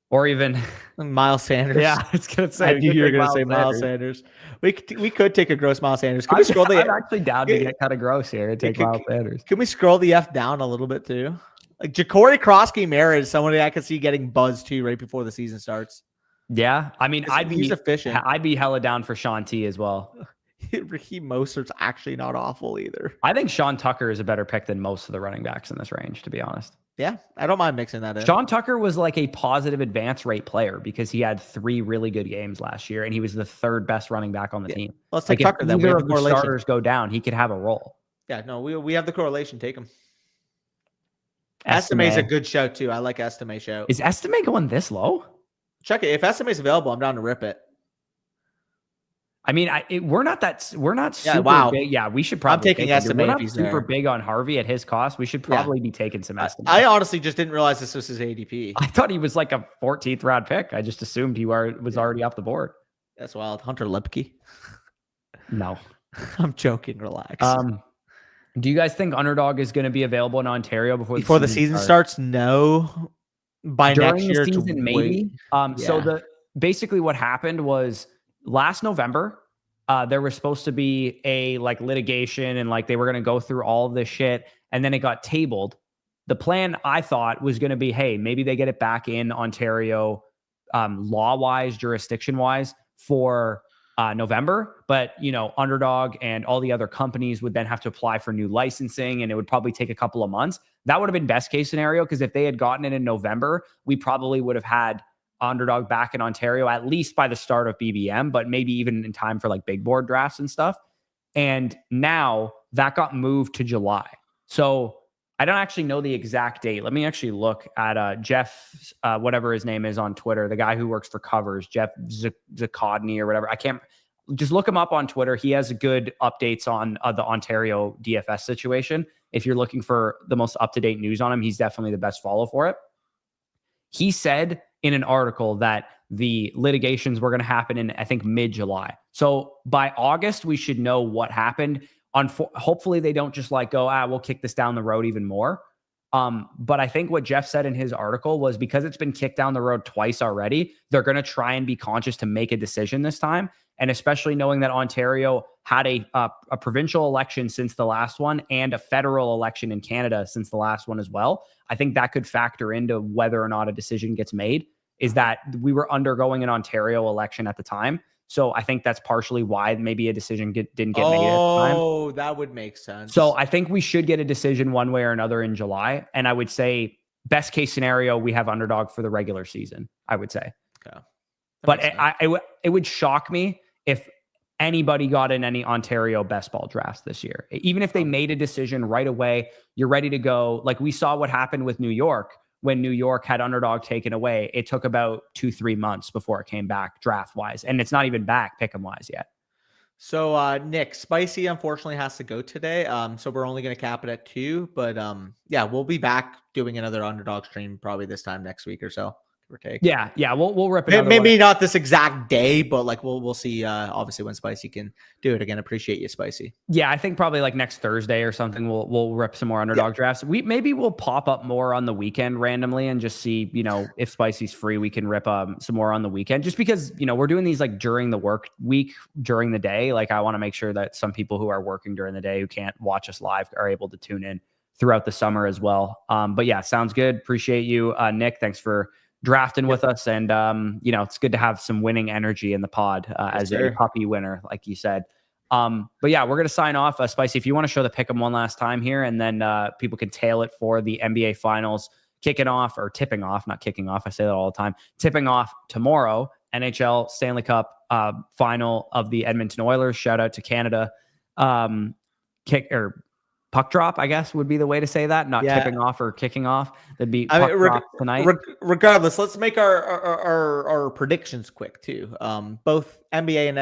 S1: Or even
S2: Miles Sanders.
S1: Yeah, I was going to say.
S2: I knew you were going to say Miles Sanders. We could take a gross Miles Sanders. Can we scroll
S1: I'm actually down to get kind of gross here and take Miles Sanders.
S2: Can we scroll the F down a little bit too? Like Ja'Cory Crosby-Mara is somebody I could see getting buzzed too right before the season starts.
S1: Yeah, I mean,
S2: he's efficient.
S1: I'd be hella down for Sean T as well.
S2: Raheem Mostert's actually not awful either.
S1: I think Sean Tucker is a better pick than most of the running backs in this range, to be honest.
S2: Yeah, I don't mind mixing that in.
S1: Sean Tucker was like a positive advance rate player because he had 3 really good games last year, and he was the 3rd best running back on the team.
S2: Well, let's take Tucker then.
S1: Either of the starters go down, he could have a role.
S2: Yeah, no, we have the correlation. Take him. Estime's a good show too. I like Estime show.
S1: Is Estime going this low?
S2: Check it. If Estime's available, I'm down to rip it.
S1: I mean, we're not super big. Yeah, we should probably.
S2: I'm taking Estime.
S1: We're not super big on Harvey at his cost. We should probably be taking some Estime.
S2: I honestly just didn't realize this was his ADP.
S1: I thought he was like a 14th round pick. I just assumed he was already off the board.
S2: That's wild. Hunter Lipke.
S1: No,
S2: I'm joking. Relax.
S1: Do you guys think Underdog is going to be available in Ontario before
S2: the season starts? No. By
S1: during
S2: next year,
S1: the season, maybe. So basically what happened was last November, there was supposed to be a litigation and they were going to go through all of this shit, and then it got tabled. The plan I thought was going to be, hey, maybe they get it back in Ontario, law-wise, jurisdiction-wise for November, but Underdog and all the other companies would then have to apply for new licensing, and it would probably take a couple of months. That would have been best case scenario, because if they had gotten it in November, we probably would have had Underdog back in Ontario at least by the start of BBM, but maybe even in time for big board drafts and stuff. And now that got moved to July. So I don't actually know the exact date. Let me actually look at Jeff, whatever his name is on Twitter, the guy who works for Covers, Jeff Zakodny or whatever. I can't, just look him up on Twitter. He has good updates on the Ontario DFS situation. If you're looking for the most up-to-date news on him, he's definitely the best follow for it. He said in an article that the litigations were going to happen in, I think, mid-July. So by August, we should know what happened. Hopefully they don't just go, we'll kick this down the road even more. But I think what Jeff said in his article was, because it's been kicked down the road twice already, they're going to try and be conscious to make a decision this time. And especially knowing that Ontario had a provincial election since the last one and a federal election in Canada since the last one as well. I think that could factor into whether or not a decision gets made, is that we were undergoing an Ontario election at the time. So I think that's partially why maybe a decision didn't get made at the time.
S2: Oh, that would make sense.
S1: So I think we should get a decision one way or another in July. And I would say best case scenario, we have Underdog for the regular season, I would say.
S2: Okay.
S1: But it would shock me if anybody got in any Ontario best ball drafts this year. Even if they made a decision right away, you're ready to go. Like we saw what happened with New York. When New York had Underdog taken away, it took about 2-3 months before it came back draft-wise. And it's not even back pick-em-wise yet.
S2: So, Nick, Spicy unfortunately has to go today. So we're only going to cap it at 2. But, yeah, we'll be back doing another Underdog stream probably this time next week or so. Or take.
S1: Yeah, we'll rip it.
S2: Maybe not this exact day, but we'll see. Obviously, when Spicy can do it again. Appreciate you, Spicy.
S1: Yeah, I think probably next Thursday or something. We'll rip some more Underdog drafts. We'll pop up more on the weekend randomly and just see if Spicy's free, we can rip some more on the weekend. Just because we're doing these during the work week during the day. I want to make sure that some people who are working during the day who can't watch us live are able to tune in throughout the summer as well. But yeah, sounds good. Appreciate you, Nick. Thanks for drafting with us, and it's good to have some winning energy in the pod as a puppy winner, like you said. But yeah, we're gonna sign off. Spicy, if you want to show the pick'em one last time here, and then people can tail it for the NBA Finals kicking off or tipping off, not kicking off. I say that all the time. Tipping off tomorrow, NHL Stanley Cup final of the Edmonton Oilers. Shout out to Canada. Kick or puck drop, I guess would be the way to say that. Not tipping off or kicking off. That'd be puck drop tonight.
S2: Regardless, let's make our predictions quick too. Both NBA and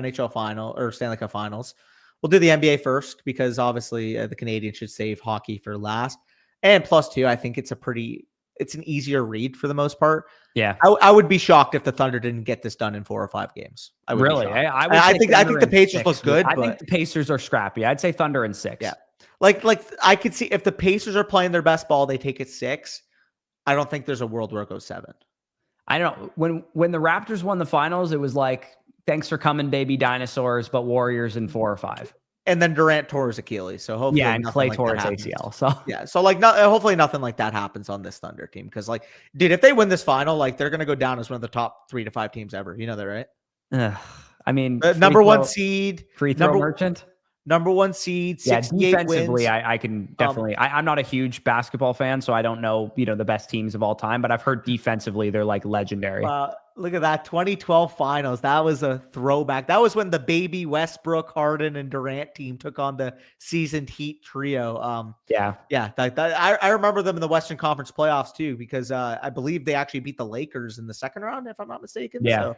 S2: NHL final or Stanley Cup finals. We'll do the NBA first because obviously the Canadians should save hockey for last. And +2, I think it's an easier read for the most part.
S1: Yeah,
S2: I would be shocked if the Thunder didn't get this done in 4 or 5 games. I would
S1: really.
S2: I think the Pacers look good.
S1: I think the Pacers are scrappy. I'd say Thunder in 6.
S2: Yeah, like I could see if the Pacers are playing their best ball, they take it 6. I don't think there's a world where it goes 7.
S1: I don't. When the Raptors won the finals, it was like, thanks for coming, baby dinosaurs, but Warriors in 4 or 5.
S2: And then Durant tore his Achilles, so hopefully
S1: and Clay tore his ACL. So
S2: so hopefully nothing like that happens on this Thunder team because dude, if they win this final, they're gonna go down as one of the top 3 to 5 teams ever. You know that, right?
S1: I mean,
S2: number 1 seed,
S1: free throw merchant,
S2: number 1 seed, 68
S1: defensively,
S2: wins.
S1: I can definitely. I'm not a huge basketball fan, so I don't know the best teams of all time, but I've heard defensively they're like legendary.
S2: Look at that 2012 finals. That was a throwback. That was when the baby Westbrook, Harden, and Durant team took on the seasoned Heat trio. I remember them in the Western Conference playoffs too, because I believe they actually beat the Lakers in the second round, if I'm not mistaken.
S1: Yeah.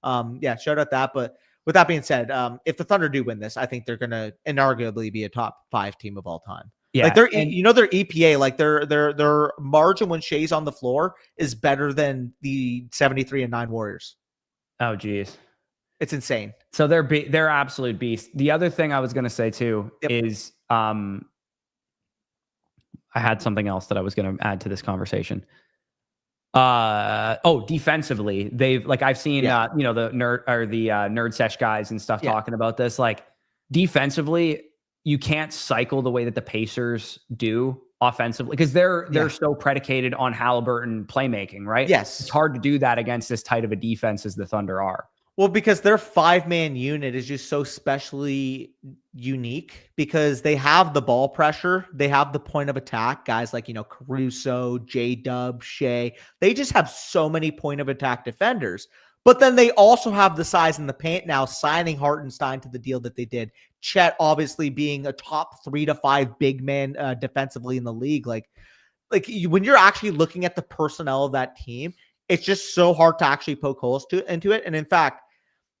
S2: So, shout out that. But with that being said, if the Thunder do win this, I think they're going to inarguably be a top 5 team of all time.
S1: Yeah,
S2: like their EPA, like their margin when Shea's on the floor is better than the 73-9 Warriors.
S1: Oh, geez,
S2: it's insane.
S1: So they're absolute beasts. The other thing I was going to say too is I had something else that I was going to add to this conversation. Defensively, they've I've seen the nerd sesh guys and stuff talking about this. Like defensively, you can't cycle the way that the Pacers do offensively because they're so predicated on Halliburton playmaking, right?
S2: Yes.
S1: It's hard to do that against as tight of a defense as the Thunder are.
S2: Well, because their 5-man unit is just so specially unique because they have the ball pressure. They have the point of attack. Guys like, Caruso, J-Dub, Shea. They just have so many point of attack defenders. But then they also have the size in the paint now, signing Hartenstein to the deal that they did. Chet obviously being a top 3 to 5 big man defensively in the league. When you're actually looking at the personnel of that team, it's just so hard to actually poke holes into it. And in fact,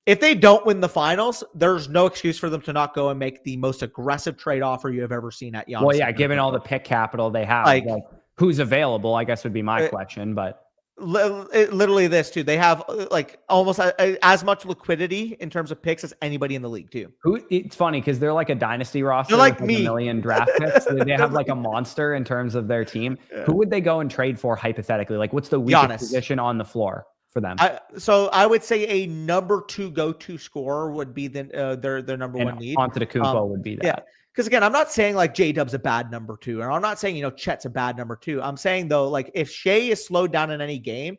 S2: if they don't win the finals, there's no excuse for them to not go and make the most aggressive trade offer you have ever seen at Giannis.
S1: Well, yeah, given all the pick capital they have, who's available, I guess would be my question, but.
S2: Literally this too. They have almost as much liquidity in terms of picks as anybody in the league too.
S1: It's funny because they're like a dynasty roster.
S2: They're like
S1: with
S2: me.
S1: A million draft picks. They have like a monster in terms of their team. Yeah. Who would they go and trade for hypothetically? Like what's the weakest position on the floor for them?
S2: So I would say a number 2 go-to scorer would be their number 1 need.
S1: Antetokounmpo would be that.
S2: Yeah. Because again, I'm not saying J-Dub's a bad number 2, and I'm not saying Chet's a bad number 2. I'm saying though, if Shea is slowed down in any game,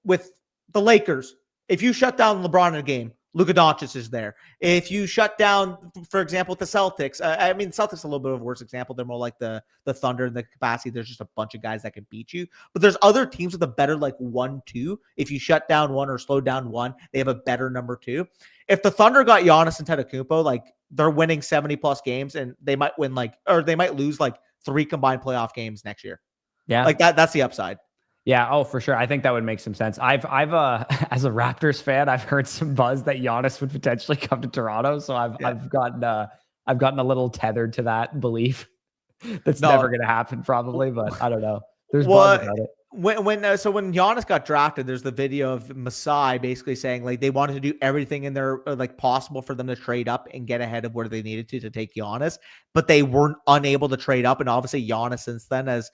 S2: with the Lakers, if you shut down LeBron in a game, Luka Doncic is there. If you shut down, for example, the Celtics, Celtics are a little bit of a worse example. They're more like the Thunder in the capacity. There's just a bunch of guys that can beat you. But there's other teams with a better 1-2. If you shut down one or slow down one, they have a better number 2. If the Thunder got Giannis and Antetokounmpo, they're winning 70+ games, and they might win or they might lose 3 combined playoff games next year.
S1: Yeah,
S2: that's the upside.
S1: Yeah, oh, for sure. I think that would make some sense. I've as a Raptors fan, I've heard some buzz that Giannis would potentially come to Toronto. So I've gotten a little tethered to that belief. That's never going to happen, probably. But I don't know. There's buzz about it.
S2: When Giannis got drafted, there's the video of Masai basically saying they wanted to do everything in their possible for them to trade up and get ahead of where they needed to take Giannis, but they weren't unable to trade up. And obviously Giannis since then has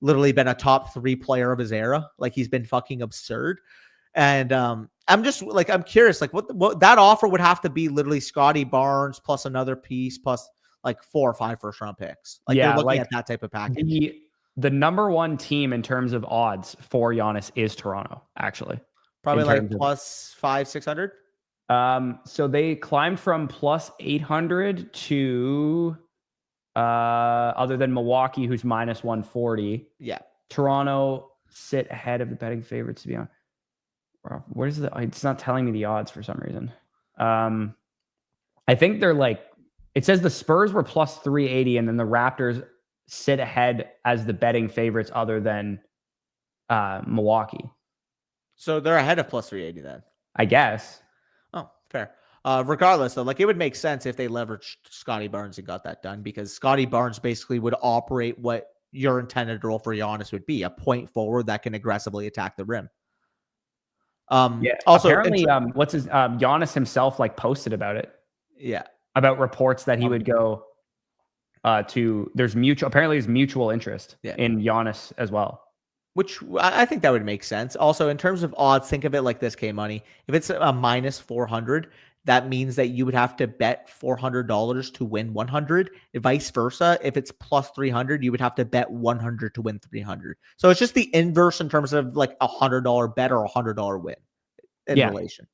S2: literally been a top 3 player of his era. He's been fucking absurd. And I'm just I'm curious, what that offer would have to be literally Scotty Barnes plus another piece plus 4 or 5 first round picks. You're looking at that type of package.
S1: The number 1 team in terms of odds for Giannis is Toronto, actually.
S2: Probably plus 500-600.
S1: So they climbed from plus 800 to other than Milwaukee, who's minus 140.
S2: Yeah.
S1: Toronto sit ahead of the betting favorites, to be honest. Where's it's not telling me the odds for some reason. I think they're like, it says the Spurs were plus 380 and then the Raptors sit ahead as the betting favorites other than Milwaukee.
S2: So they're ahead of plus 380 then,
S1: I guess.
S2: Oh, fair. Regardless, though, like it would make sense if they leveraged Scotty Barnes and got that done, because Scotty Barnes basically would operate what your intended role for Giannis would be, a point forward that can aggressively attack the rim.
S1: Yeah. Also, apparently, what's his Giannis himself like posted about it.
S2: Yeah.
S1: About reports that he would go to. There's mutual interest in Giannis as well.
S2: Which I think that would make sense. Also, in terms of odds, think of it like this, K-Money. If it's a minus 400, that means that you would have to bet $400 to win 100. Vice versa, if it's plus 300, you would have to bet 100 to win 300. So it's just the inverse in terms of like $100 bet or $100 win in relation.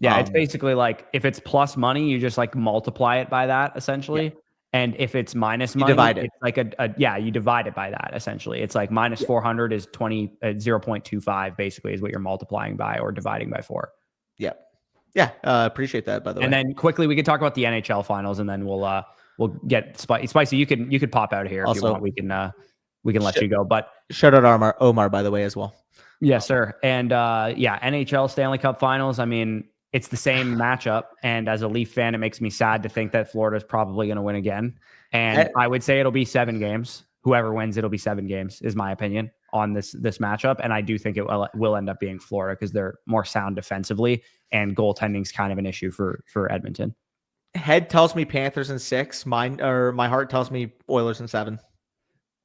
S1: Yeah, it's basically like if it's plus money, you just like multiply it by that essentially. Yeah. And if it's minus money, it's like you divide it by that essentially. It's like minus 400 is 0.25 basically is what you're multiplying by or dividing by 4.
S2: Yeah. Yeah. Appreciate that, by the way.
S1: And then quickly we can talk about the NHL finals and then we'll get Spicy. You could pop out of here if you want. We can let you go. But
S2: shout out Omar, by the way, as well.
S1: Yes, sir. And NHL Stanley Cup finals. I mean, it's the same matchup. And as a Leaf fan, it makes me sad to think that Florida's probably going to win again. And I would say it'll be 7 games. Whoever wins, it'll be 7 games, is my opinion on this matchup. And I do think it will end up being Florida because they're more sound defensively and goaltending is kind of an issue for Edmonton.
S2: Head tells me Panthers in 6. My heart tells me Oilers in 7.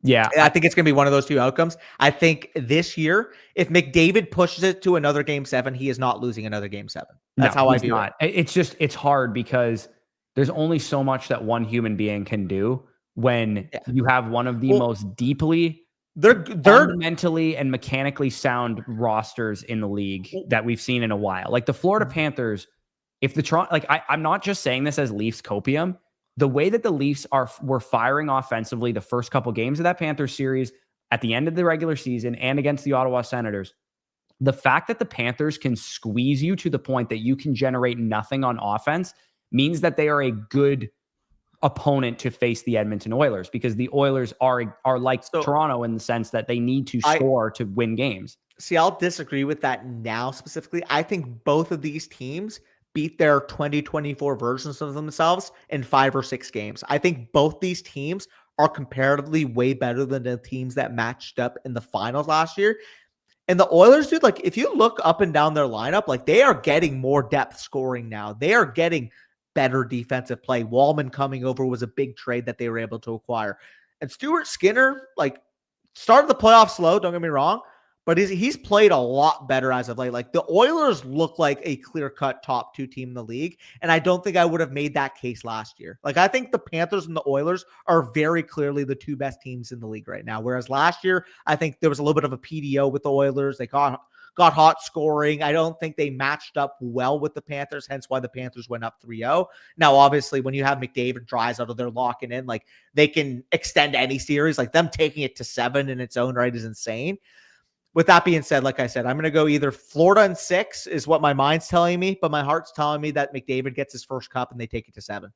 S1: Yeah,
S2: I think it's going to be one of those two outcomes. I think this year, if McDavid pushes it to another game 7, he is not losing another game 7. That's how I view it.
S1: It's hard because there's only so much that one human being can do when you have one of the most deeply fundamentally and mechanically sound rosters in the league that we've seen in a while. Like the Florida Panthers, if the Toronto, like I'm not just saying this as Leafs copium. The way that the Leafs were firing offensively the first couple games of that Panthers series at the end of the regular season and against the Ottawa Senators, the fact that the Panthers can squeeze you to the point that you can generate nothing on offense means that they are a good opponent to face the Edmonton Oilers, because the Oilers are like Toronto in the sense that they need to score to win games.
S2: See, I'll disagree with that now specifically. I think both of these teams beat their 2024 versions of themselves in 5 or 6 games. I think both these teams are comparatively way better than the teams that matched up in the finals last year. And the Oilers, dude, like if you look up and down their lineup, like they are getting more depth scoring now. They are getting better defensive play. Wallman coming over was a big trade that they were able to acquire. And Stuart Skinner, like started the playoffs slow, don't get me wrong, but he's played a lot better as of late. Like the Oilers look like a clear-cut top 2 team in the league, and I don't think I would have made that case last year. Like I think the Panthers and the Oilers are very clearly the 2 best teams in the league right now. Whereas last year, I think there was a little bit of a PDO with the Oilers. They got hot scoring. I don't think they matched up well with the Panthers, hence why the Panthers went up 3-0. Now, obviously, when you have McDavid, Draisaitl, they're locking in. Like they can extend any series. Like them taking it to 7 in its own right is insane. With that being said, like I said, I'm going to go either Florida in 6 is what my mind's telling me, but my heart's telling me that McDavid gets his first cup and they take it to 7.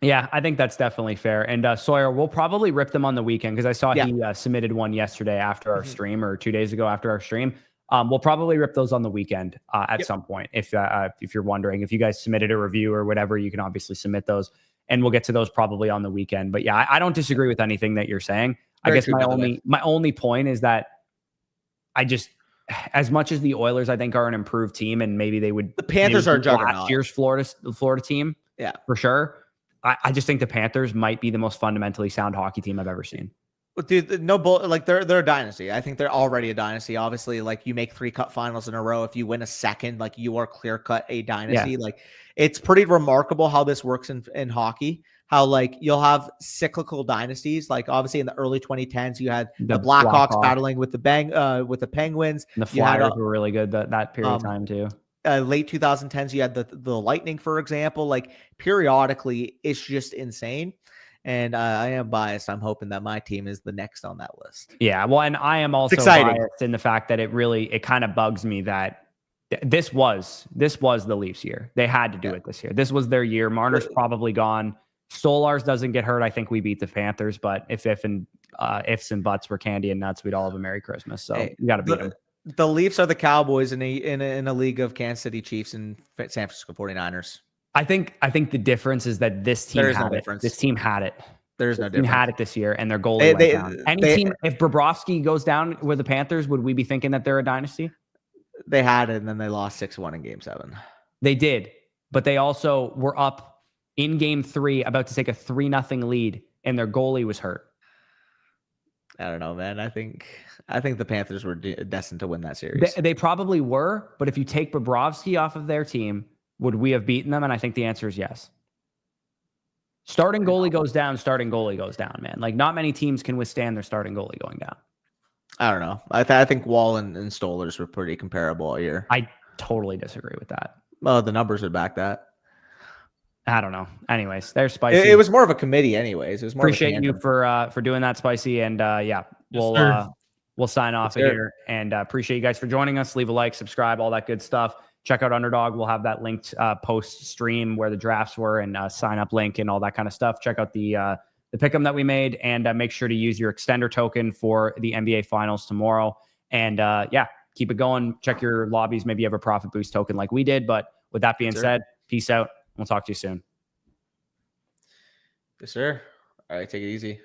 S1: Yeah, I think that's definitely fair. And Sawyer, we'll probably rip them on the weekend because I saw he submitted one yesterday after our stream or 2 days ago after our stream. We'll probably rip those on the weekend at some point. If you're wondering, if you guys submitted a review or whatever, you can obviously submit those and we'll get to those probably on the weekend. But yeah, I don't disagree with anything that you're saying. Very true, my only point is that I just, as much as the Oilers, I think are an improved team, and maybe they would.
S2: The Panthers are juggernaut.
S1: Last year's Florida team, for sure. I just think the Panthers might be the most fundamentally sound hockey team I've ever seen.
S2: But dude, no bull. Like they're a dynasty. I think they're already a dynasty. Obviously, like you make 3 cup finals in a row. If you win a second, like you are clear cut a dynasty. Yeah. Like it's pretty remarkable how this works in hockey. How like you'll have cyclical dynasties. Like obviously in the early 2010s, you had the Blackhawks battling with the Penguins.
S1: And the Flyers were really good that period of time too.
S2: Late 2010s, you had the Lightning, for example. Like periodically, it's just insane. and I am biased. I'm hoping that my team is the next on that list.
S1: Yeah, well, and I am also biased in the fact that it kind of bugs me that this was the Leafs year. They had to do it this year. This was their year. Marner's probably gone. Stolarz doesn't get hurt. I think we beat the Panthers, but if ifs and buts were candy and nuts, we'd all have a Merry Christmas. So you got to beat them.
S2: The Leafs are the Cowboys in a league of Kansas City Chiefs and San Francisco 49ers.
S1: I think the difference is that this team had it. This team had it.
S2: There's no difference.
S1: Had it this year, and their goalie went down. Any team, if Bobrovsky goes down with the Panthers, would we be thinking that they're a dynasty?
S2: They had it, and then they lost 6-1 in Game 7.
S1: They did, but they also were up in Game 3, about to take a 3-0 lead, and their goalie was hurt.
S2: I don't know, man. I think the Panthers were destined to win that series.
S1: They probably were, but if you take Bobrovsky off of their team, would we have beaten them? And I think the answer is yes. Starting goalie goes down, man. Like, not many teams can withstand their starting goalie going down.
S2: I don't know. I think Wall and Stolarz were pretty comparable all year.
S1: I totally disagree with that.
S2: Well, the numbers would back that.
S1: I don't know. Anyways, they're Spicy.
S2: It was more of a committee anyways. It was more
S1: Appreciate you for doing that, Spicy. And we'll sign off here. And appreciate you guys for joining us. Leave a like, subscribe, all that good stuff. Check out Underdog. We'll have that linked post stream where the drafts were, and sign up link and all that kind of stuff. Check out the pick'em that we made, and make sure to use your extender token for the NBA Finals tomorrow. And keep it going. Check your lobbies. Maybe you have a profit boost token like we did. But with that being said, peace out. We'll talk to you soon.
S2: Yes, sir. All right, take it easy.